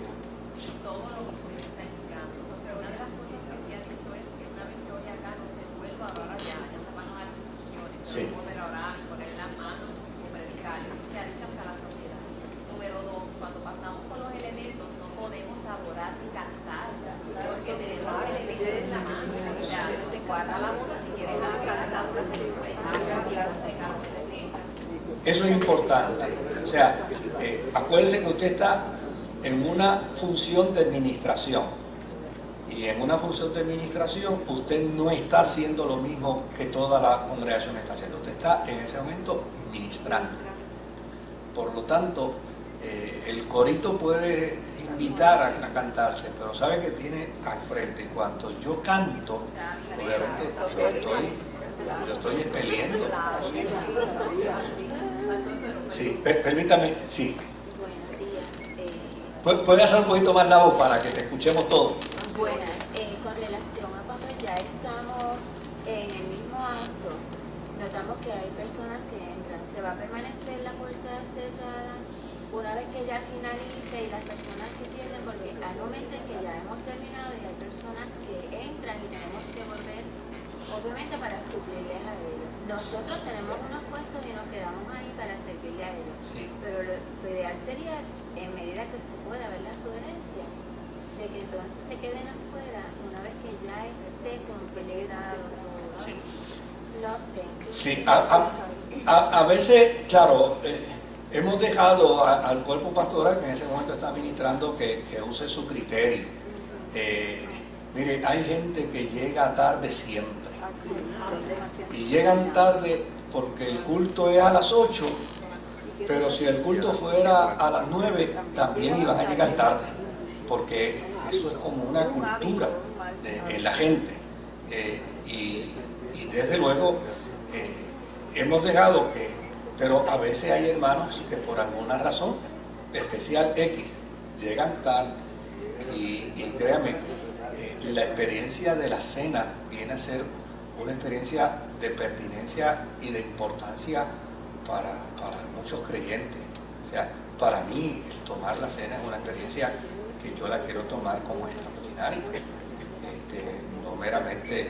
Todo lo que usted está indicando. Entonces, una de las cosas que se ha dicho es que una vez se oye acá, no se vuelva a orar allá, ya se van a dar instrucciones, Sí. no volver a orar, poner las manos o predicar. Eso se ha dicho hasta la sociedad. Número 2, cuando pasamos por los elementos, no podemos adorar ni cantar, porque tenemos los elementos en la mano. Ya, te guarda la boca si quieres la adoración, pues, eso es importante. O sea, acuérdense que usted está en una función de administración y en una función de administración usted no está haciendo lo mismo que toda la congregación está haciendo, usted está en ese momento ministrando. Por lo tanto, el corito puede invitar a cantarse, pero sabe que tiene al frente, en cuanto yo canto, obviamente yo estoy expeliendo. Sí, permítame, sí. ¿Puede hacer un poquito más la voz para que te escuchemos todos? Buenas, con relación a cuando ya estamos en el mismo acto, notamos que hay personas que entran, se va a permanecer la puerta cerrada una vez que ya finalice y las personas se pierden porque hay momentos en que ya hemos terminado y hay personas que entran y tenemos que volver, obviamente para suplirles a ellos. Nosotros tenemos unos puestos y nos quedamos ahí para servirle a ellos, sí. Pero lo ideal sería, en medida que se pueda, ver la sugerencia de que entonces se queden afuera una vez que ya esté completado. Sí. No sé. Sí, a veces, claro, hemos dejado al cuerpo pastoral que en ese momento está ministrando que use su criterio. Mire, hay gente que llega tarde siempre. Y llegan tarde porque el culto es a las 8, pero si el culto fuera a las 9, también iban a llegar tarde, porque eso es como una cultura en la gente. Y desde luego hemos dejado que, pero a veces hay hermanos que por alguna razón especial X llegan tarde, y créanme, la experiencia de la cena viene a ser una experiencia de pertinencia y de importancia para muchos creyentes. O sea, para mí el tomar la cena es una experiencia que yo la quiero tomar como extraordinaria, no meramente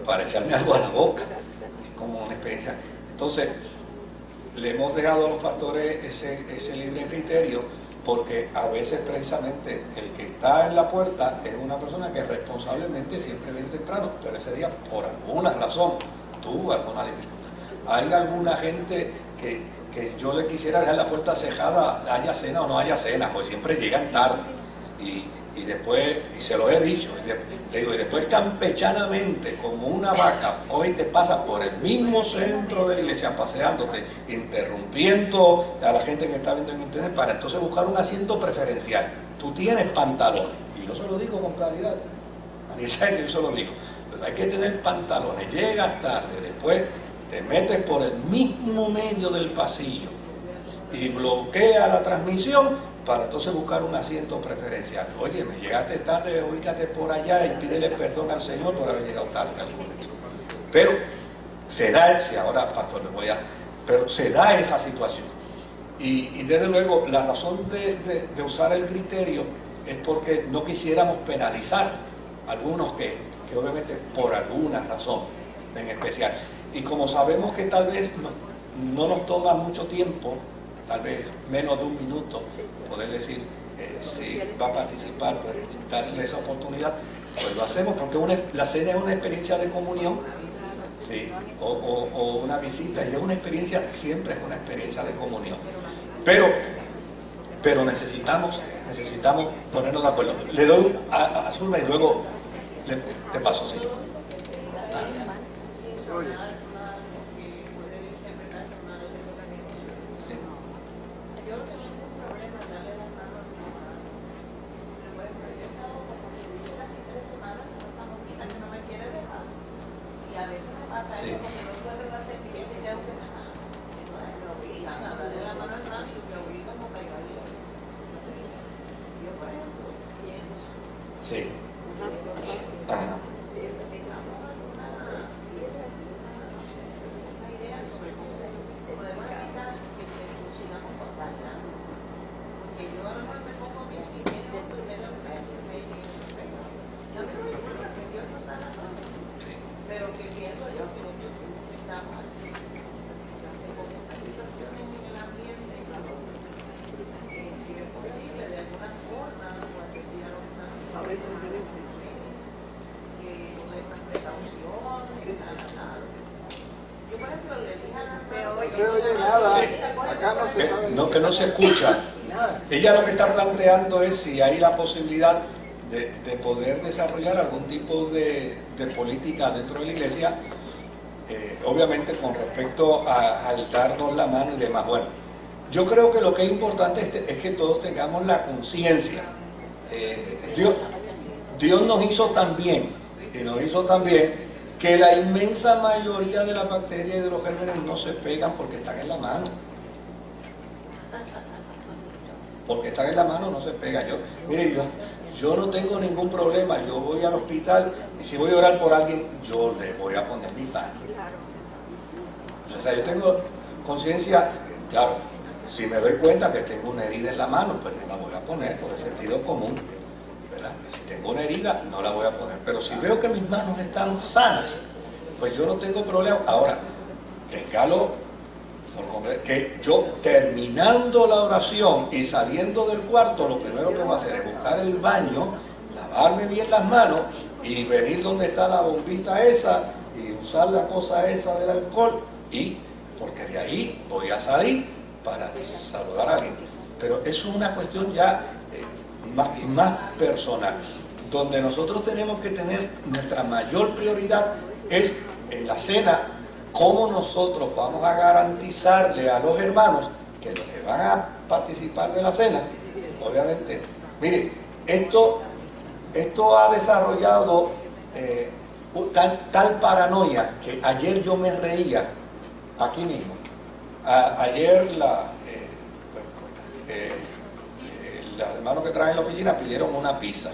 para echarme algo a la boca, es como una experiencia. Entonces, le hemos dejado a los pastores ese libre criterio, porque a veces precisamente el que está en la puerta es una persona que responsablemente siempre viene temprano, pero ese día por alguna razón tuvo alguna dificultad. Hay alguna gente que yo le quisiera dejar la puerta cejada, haya cena o no haya cena, pues siempre llegan tarde. Y después, y se lo he dicho, le digo, y después campechanamente, como una vaca, hoy te pasa por el mismo centro de la iglesia paseándote, interrumpiendo a la gente que está viendo en internet, para entonces buscar un asiento preferencial. Tú tienes pantalones, y yo se lo digo con claridad, Marisa, que yo se lo digo, entonces hay que tener pantalones, llegas tarde, después te metes por el mismo medio del pasillo y bloquea la transmisión para entonces buscar un asiento preferencial. Oye, me llegaste tarde, ubícate por allá y pídele perdón al Señor por haber llegado tarde al culto. Pero se da, si ahora, pastor, pero se da esa situación. Y desde luego, la razón de usar el criterio es porque no quisiéramos penalizar a algunos que obviamente por alguna razón en especial. Y como sabemos que tal vez no nos toma mucho tiempo, tal vez menos de un minuto, poder decir si va a participar, pues darle esa oportunidad, pues lo hacemos, porque la cena es una experiencia de comunión, ¿sí? o una visita, y es una experiencia, siempre es una experiencia de comunión. Pero necesitamos ponernos de acuerdo. Le doy a Zulma y luego te paso, sí. Sí. Ajá. Que no se escucha. Ella lo que está planteando es si hay la posibilidad de poder desarrollar algún tipo de política dentro de la iglesia, obviamente con respecto al darnos la mano y demás. Bueno, yo creo que lo que es importante es que todos tengamos la conciencia. Dios nos hizo tan bien, que la inmensa mayoría de las bacterias y de los gérmenes no se pegan porque están en la mano. Porque están en la mano no se pega. Yo no tengo ningún problema. Yo voy al hospital y si voy a orar por alguien, yo le voy a poner mi mano. O sea, yo tengo conciencia, claro, si me doy cuenta que tengo una herida en la mano, pues no la voy a poner por el sentido común, ¿verdad? Si tengo una herida, no la voy a poner. Pero si veo que mis manos están sanas, pues yo no tengo problema. Ahora, téngalo que yo, terminando la oración y saliendo del cuarto, lo primero que voy a hacer es buscar el baño, lavarme bien las manos y venir donde está la bombita esa y usar la cosa esa del alcohol, y porque de ahí voy a salir para saludar a alguien. Pero eso es una cuestión ya más personal, donde nosotros tenemos que tener nuestra mayor prioridad es en la cena, cómo nosotros vamos a garantizarle a los hermanos que los que van a participar de la cena, obviamente, mire, esto ha desarrollado tal paranoia que ayer yo me reía aquí mismo. Ayer los hermanos que traen en la oficina pidieron una pizza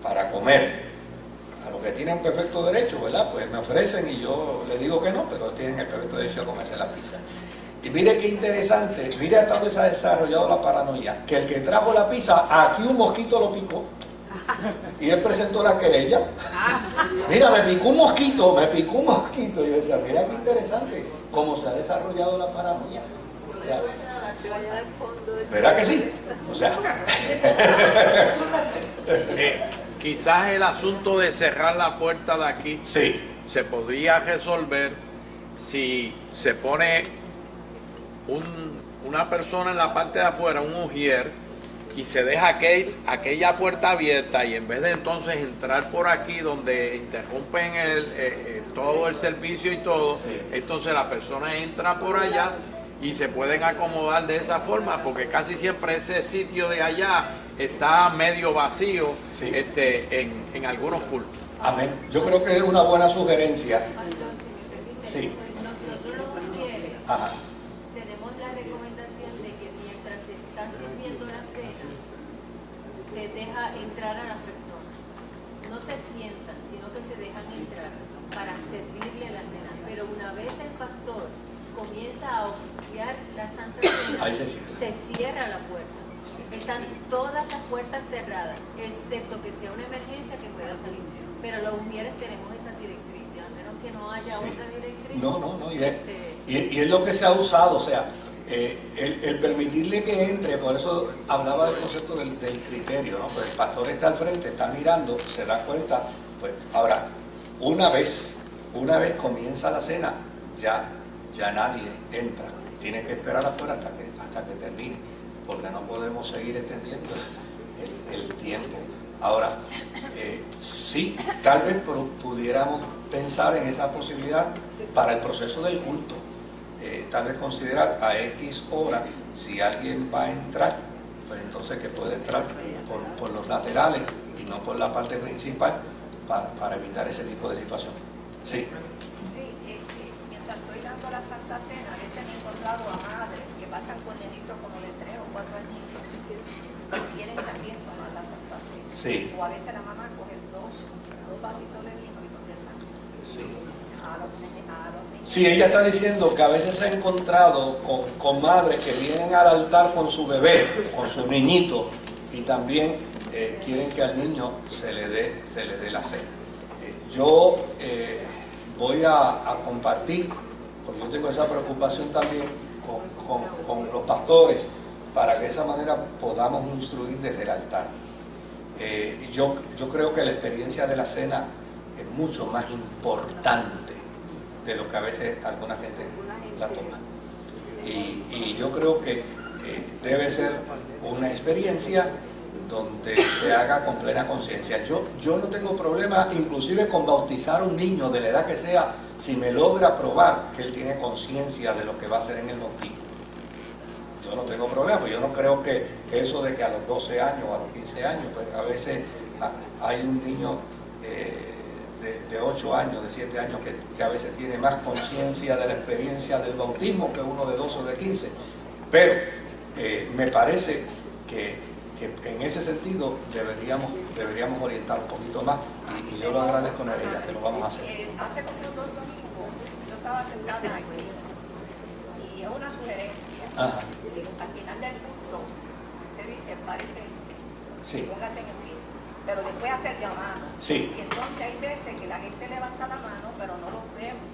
para comer, a lo que tienen perfecto derecho, ¿verdad? Pues me ofrecen y yo les digo que no, pero tienen el perfecto derecho a comerse la pizza. Y mire qué interesante, mire hasta dónde se ha desarrollado la paranoia, que el que trajo la pizza, aquí un mosquito lo picó y él presentó la querella. Mira, me picó un mosquito. Y yo decía, mira qué interesante cómo se ha desarrollado la paranoia. ¿Verdad que sí? O sea, quizás el asunto de cerrar la puerta de aquí sí, se podría resolver si se pone una persona en la parte de afuera, un ujier, y se deja aquella puerta abierta, y en vez de entonces entrar por aquí donde interrumpen todo el servicio y todo, sí, entonces la persona entra por allá y se pueden acomodar de esa forma, porque casi siempre ese sitio de allá está medio vacío, sí, en algunos cultos. Amén. Yo creo que es una buena sugerencia. Sí. Nosotros los mujeres Ajá. tenemos la recomendación de que mientras se está sirviendo la cena, se deja entrar a las personas. No se sientan, sino que se dejan entrar para servirle la cena. Pero una vez el pastor comienza a oficiar la Santa Cena, Ahí se cierra la puerta. Están todas las puertas cerradas, excepto que sea una emergencia que pueda salir. Pero los mujeres tenemos esas directrices, a menos que no haya Sí. otra directriz. No, y es lo que se ha usado, o sea, el permitirle que entre, por eso hablaba del concepto del criterio, ¿no? Pues el pastor está al frente, está mirando, se da cuenta, pues ahora, una vez comienza la cena, ya nadie entra, tiene que esperar afuera hasta que termine, porque no podemos seguir extendiendo el tiempo. Ahora, sí, tal vez pudiéramos pensar en esa posibilidad para el proceso del culto. Tal vez considerar a X hora, si alguien va a entrar, pues entonces que puede entrar por los laterales y no por la parte principal para evitar ese tipo de situación. Sí. Sí, mientras estoy dando la Santa Cena, a veces me he encontrado a madres que pasan con nenitos como de 3 o 4 añitos y quieren también tomar la Santa Cena. Sí. O a veces la mamá coge dos vasitos de vino y los demás. Sí. A los niños. Sí, ella está diciendo que a veces se ha encontrado con madres que vienen al altar con su bebé, con su niñito, y también quieren que al niño se le dé la cena. Yo voy a compartir, porque yo tengo esa preocupación también con los pastores, para que de esa manera podamos instruir desde el altar. Yo creo que la experiencia de la cena es mucho más importante de lo que a veces alguna gente la toma. Y yo creo que debe ser una experiencia donde se haga con plena conciencia. Yo no tengo problema inclusive con bautizar a un niño de la edad que sea, si me logra probar que él tiene conciencia de lo que va a hacer en el bautismo. Yo no tengo problema, pues yo no creo que eso de que a los 12 años o a los 15 años, pues a veces hay un niño de 8 años, de 7 años, que a veces tiene más conciencia de la experiencia del bautismo que uno de 12 o de 15. Pero me parece que en ese sentido deberíamos orientar un poquito más, y yo lo agradezco a ella, que lo vamos a hacer. Hace como 2 domingos yo estaba sentada aquí y es una sugerencia. Ajá. Al final del culto te dice, parece, Sí. póngase en pie, pero después hacer llamado. Sí. Y entonces hay veces que la gente levanta la mano, pero no los vemos,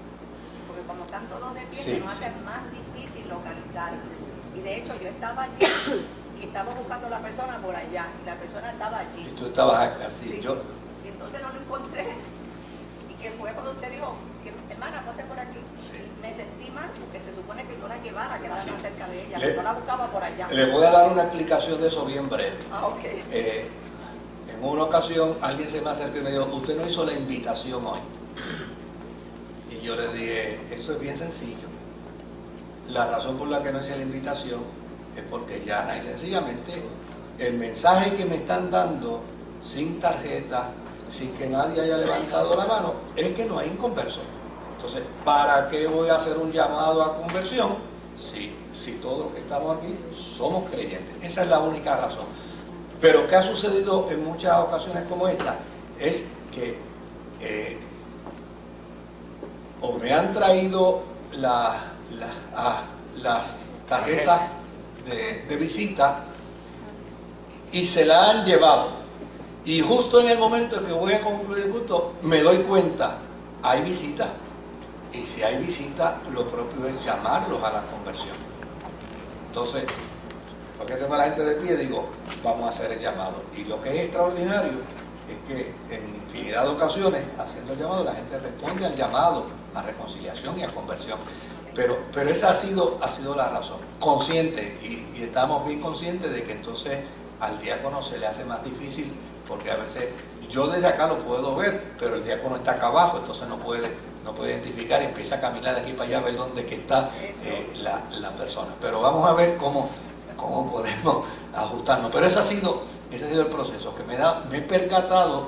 porque como están todos de pie, Sí, nos sí. hace más difícil localizarse. Y de hecho yo estaba allí y estaba buscando a la persona por allá, y la persona estaba allí. Y tú estabas así, Sí. yo... Y entonces no lo encontré. Y que fue cuando usted dijo, que hermana, pase por aquí. Sí. Me sentí mal, porque se supone que yo la llevo llevara, que era Sí. más cerca de ella, Le- no la buscaba por allá. Le voy a dar una explicación de eso bien breve. Ah, ok. En una ocasión alguien se me acercó y me dijo, usted no hizo la invitación hoy. Y yo le dije, eso es bien sencillo. La razón por la que no hice la invitación es porque llana y sencillamente el mensaje que me están dando sin tarjeta, sin que nadie haya levantado la mano, es que no hay conversión. Entonces, ¿para qué voy a hacer un llamado a conversión si todos los que estamos aquí somos creyentes? Esa es la única razón. Pero ¿qué ha sucedido en muchas ocasiones como esta? Es que o me han traído las tarjetas de visita y se la han llevado. Y justo en el momento en que voy a concluir el culto, me doy cuenta, hay visita. Y si hay visita, lo propio es llamarlos a la conversión. Entonces, porque tengo a la gente de pie, digo, vamos a hacer el llamado. Y lo que es extraordinario es que en infinidad de ocasiones, haciendo el llamado, la gente responde al llamado a reconciliación y a conversión. Pero esa ha sido la razón. Consciente, y estamos bien conscientes de que entonces al diácono se le hace más difícil, porque a veces yo desde acá lo puedo ver, pero el diácono está acá abajo, entonces no puede identificar y empieza a caminar de aquí para allá a ver dónde que está la persona. Pero vamos a ver cómo podemos ajustarnos. Pero ese ha sido el proceso, que me he percatado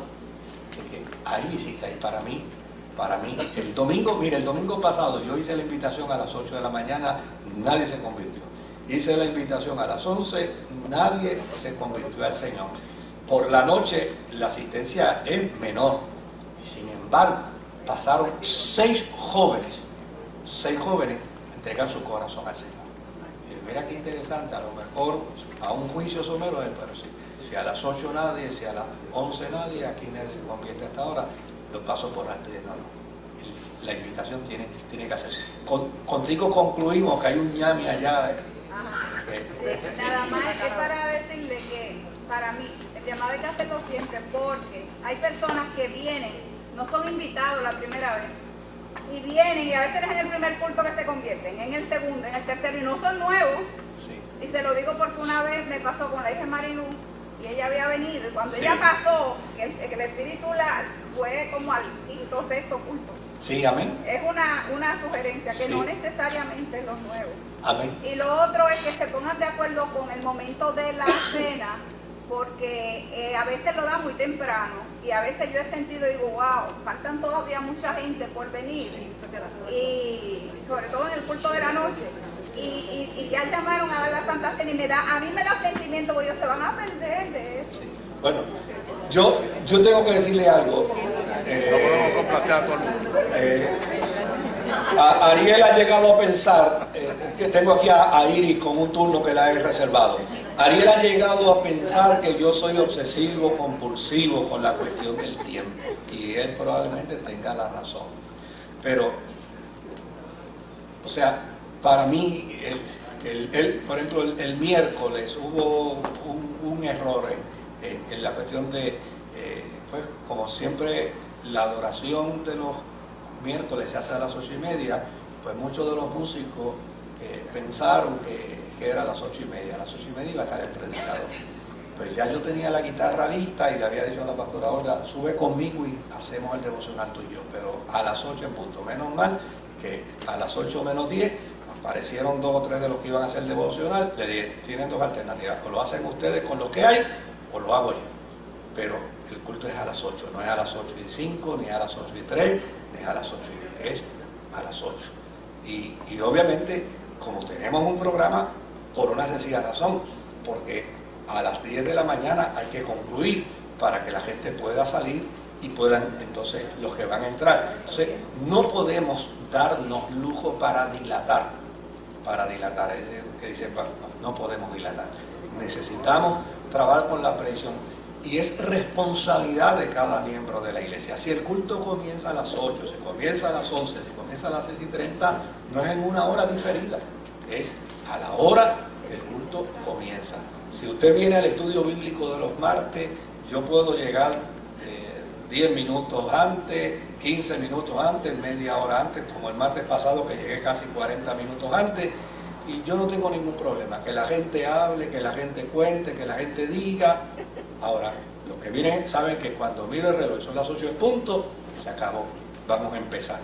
de que hay visita. Y para mí, el domingo pasado yo hice la invitación a las 8 de la mañana, nadie se convirtió. Hice la invitación a las 11, nadie se convirtió al Señor. Por la noche la asistencia es menor, y sin embargo pasaron 6 jóvenes a entregar su corazón al Señor. Y mira qué interesante, a lo mejor a un juicio somero, pero si a las 8 nadie, si a las 11 nadie, aquí nadie se convierte hasta ahora, lo paso por alto. No. La invitación tiene que hacerse. Contigo concluimos que hay un ñame allá. Nada más es para decirle que para mí el llamado hay que hacerlo siempre, porque hay personas que vienen, no son invitados la primera vez, y vienen y a veces es en el primer culto que se convierten, en el segundo, en el tercero, y no son nuevos. Sí. Y se lo digo porque una vez me pasó con la hija Marilú, y ella había venido, y cuando Sí. ella pasó, que el espíritu la fue como al quinto o sexto culto. Sí, amén. Es una sugerencia, que Sí. no necesariamente los nuevos. Amén. Y lo otro es que se pongan de acuerdo con el momento de la cena, porque a veces lo da muy temprano, y a veces yo he sentido, digo, wow, faltan todavía mucha gente por venir, Sí. y sobre todo en el culto de la noche. Y ya llamaron a la Santa Cena, y a mí me da sentimiento, porque ellos se van a perder de eso. Sí. Bueno, yo tengo que decirle algo. No podemos complacer a todo el mundo. Ariel ha llegado a pensar, que tengo aquí a Iris con un turno que la he reservado. Ariel ha llegado a pensar que yo soy obsesivo, compulsivo con la cuestión del tiempo, y él probablemente tenga la razón. Pero, o sea, para mí, por ejemplo, el miércoles hubo un error en la cuestión de, pues, como siempre, la adoración de los miércoles se hace a las 8:30, pues muchos de los músicos pensaron que era a las 8:30. A las 8:30 iba a estar el predicador. Pues ya yo tenía la guitarra lista y le había dicho a la pastora Olga, sube conmigo y hacemos el devocional tú y yo, pero a las 8 en punto. Menos mal que a las 8 menos 10 aparecieron 2 o 3 de los que iban a hacer el devocional. Le dije, tienen 2 alternativas, o lo hacen ustedes con lo que hay, o lo hago yo. Pero el culto es a las 8, no es a las 8:05, ni a las 8:03, ni a las 8:10, es a las 8. Y obviamente, como tenemos un programa, por una sencilla razón, porque a las 10 de la mañana hay que concluir para que la gente pueda salir y puedan entonces los que van a entrar. Entonces, no podemos darnos lujo para dilatar. Es que dice, no podemos dilatar. Necesitamos trabajar con la previsión. Y es responsabilidad de cada miembro de la iglesia. Si el culto comienza a las 8, si comienza a las 11, si comienza a las 6:30, no es en una hora diferida, es a la hora que el culto comienza. Si usted viene al estudio bíblico de los martes, yo puedo llegar 10 minutos antes, 15 minutos antes, media hora antes, como el martes pasado que llegué casi 40 minutos antes, y yo no tengo ningún problema, que la gente hable, que la gente cuente, que la gente diga. Ahora, los que vienen saben que cuando miro el reloj son las 8 en punto, se acabó, vamos a empezar.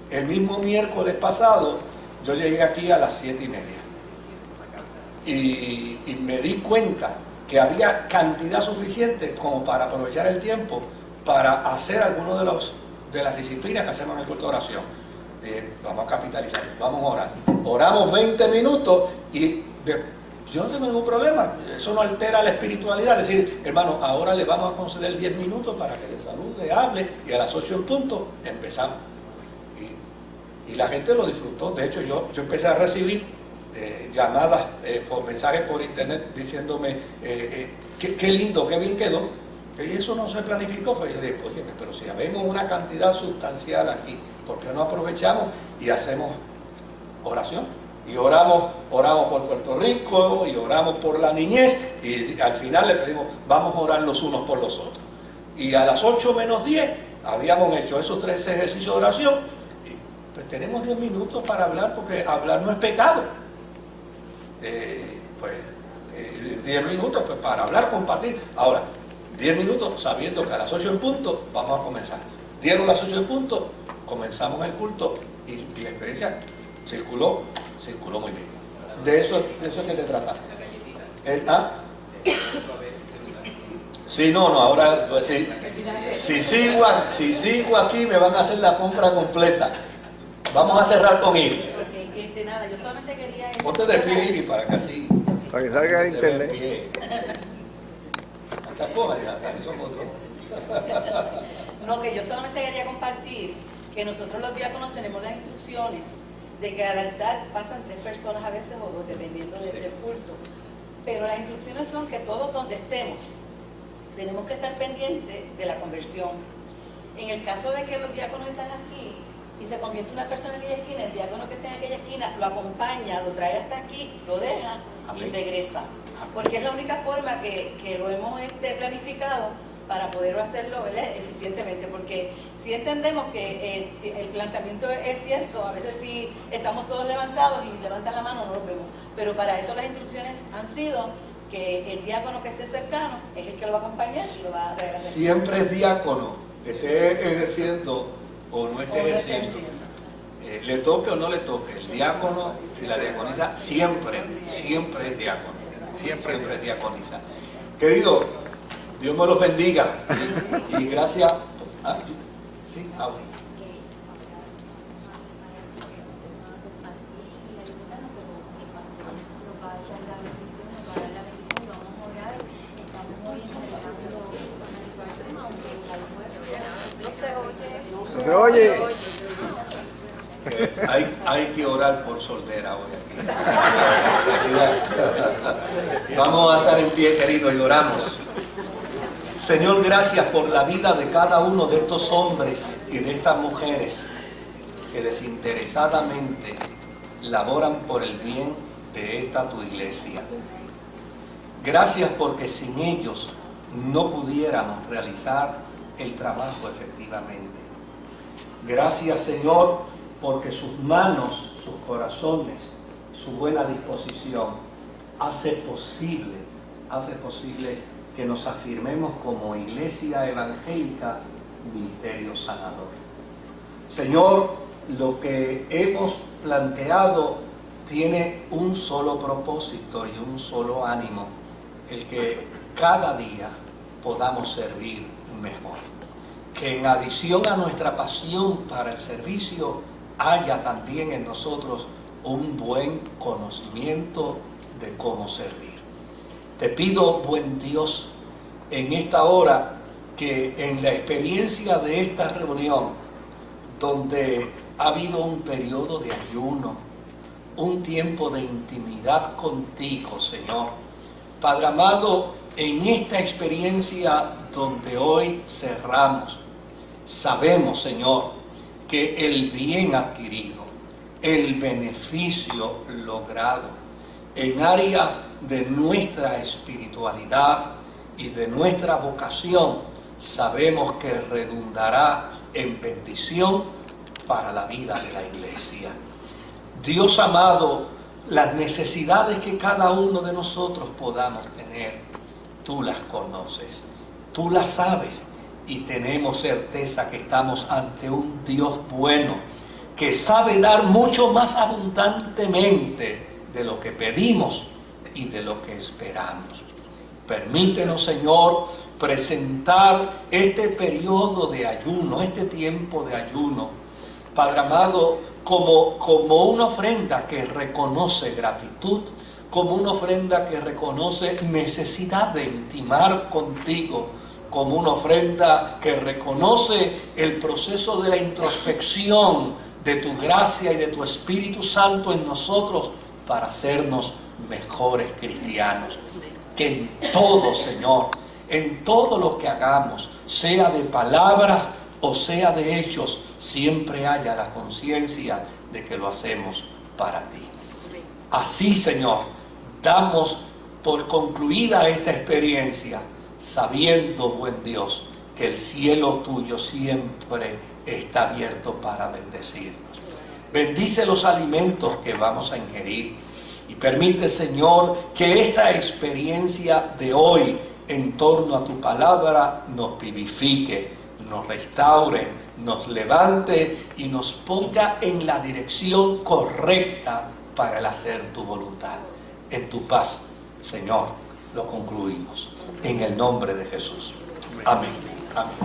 El mismo miércoles pasado yo llegué aquí a las 7:30 y me di cuenta que había cantidad suficiente como para aprovechar el tiempo para hacer alguno de las disciplinas que hacemos en el culto de oración. Vamos a capitalizar, vamos a orar. Oramos 20 minutos y yo no tengo ningún problema, eso no altera la espiritualidad. Es decir, hermano, ahora le vamos a conceder 10 minutos para que le salude, hable, y a las 8 en punto empezamos. Y la gente lo disfrutó. De hecho, yo empecé a recibir llamadas por mensajes por internet diciéndome qué lindo, qué bien quedó. Y eso no se planificó. Pues yo dije, oye, pero si habemos una cantidad sustancial aquí, ¿por qué no aprovechamos y hacemos oración? Y oramos por Puerto Rico, y oramos por la niñez, y al final le pedimos, vamos a orar los unos por los otros. Y a las 8 menos 10 habíamos hecho esos 3 ejercicios de oración, y pues tenemos 10 minutos para hablar, porque hablar no es pecado. 10 minutos pues para hablar, compartir. Ahora, 10 minutos sabiendo que a las 8 en punto vamos a comenzar. Dieron las 8 en punto, comenzamos el culto, y la experiencia circuló muy bien. De eso es que se trata. Sí, no, ahora pues, si sigo aquí me van a hacer la compra completa. Vamos a cerrar con Iris. Nada, yo solamente quería... Ponte de pie, Iris, para que así... Para que salga en internet. Hasta coja ya, somos dos. No, que yo solamente quería compartir que nosotros los diáconos tenemos las instrucciones de que al altar pasan 3 personas a veces o 2, dependiendo del culto. Pero las instrucciones son que todos donde estemos tenemos que estar pendientes de la conversión. En el caso de que los diáconos están aquí y se convierte una persona en aquella esquina, el diácono que está en aquella esquina lo acompaña, lo trae hasta aquí, lo deja y regresa. Porque es la única forma que lo hemos planificado para poder hacerlo, ¿verdad?, eficientemente, porque si entendemos que el planteamiento es cierto, a veces sí estamos todos levantados y levantan la mano, no los vemos, pero para eso las instrucciones han sido que el diácono que esté cercano es el que lo va a acompañar y lo va a regalar. Siempre es diácono, que esté ejerciendo o no esté ejerciendo, le toque o no le toque, el diácono y la diaconisa siempre es diácono, siempre es diaconisa. Querido, Dios me los bendiga y gracias. Sí, bueno. No se oye. Hay que orar por Soldera hoy aquí. Vamos a estar en pie, queridos, y oramos. Señor, gracias por la vida de cada uno de estos hombres y de estas mujeres que desinteresadamente laboran por el bien de esta tu iglesia. Gracias porque sin ellos no pudiéramos realizar el trabajo efectivamente. Gracias, Señor, porque sus manos, sus corazones, su buena disposición hace posible que nos afirmemos como iglesia evangélica, ministerio sanador. Señor, lo que hemos planteado tiene un solo propósito y un solo ánimo, el que cada día podamos servir mejor. Que en adición a nuestra pasión para el servicio, haya también en nosotros un buen conocimiento de cómo servir. Te pido, buen Dios, en esta hora, que en la experiencia de esta reunión, donde ha habido un periodo de ayuno, un tiempo de intimidad contigo, Señor, Padre amado, en esta experiencia donde hoy cerramos, sabemos, Señor, que el bien adquirido, el beneficio logrado en áreas de nuestra espiritualidad y de nuestra vocación, sabemos que redundará en bendición para la vida de la iglesia. Dios amado, las necesidades que cada uno de nosotros podamos tener, tú las conoces, tú las sabes, y tenemos certeza que estamos ante un Dios bueno, que sabe dar mucho más abundantemente de lo que pedimos y de lo que esperamos. Permítenos, Señor, presentar este periodo de ayuno, este tiempo de ayuno, Padre amado, como una ofrenda que reconoce gratitud, como una ofrenda que reconoce necesidad de intimar contigo, como una ofrenda que reconoce el proceso de la introspección de tu gracia y de tu Espíritu Santo en nosotros para hacernos mejores cristianos. Que en todo, Señor, en todo lo que hagamos, sea de palabras o sea de hechos, siempre haya la conciencia de que lo hacemos para ti. Así, Señor, damos por concluida esta experiencia, sabiendo, buen Dios, que el cielo tuyo siempre está abierto para bendecirnos. Bendice los alimentos que vamos a ingerir y permite, Señor, que esta experiencia de hoy en torno a tu palabra nos vivifique, nos restaure, nos levante y nos ponga en la dirección correcta para el hacer tu voluntad. En tu paz, Señor, lo concluimos. En el nombre de Jesús. Amén. Amén.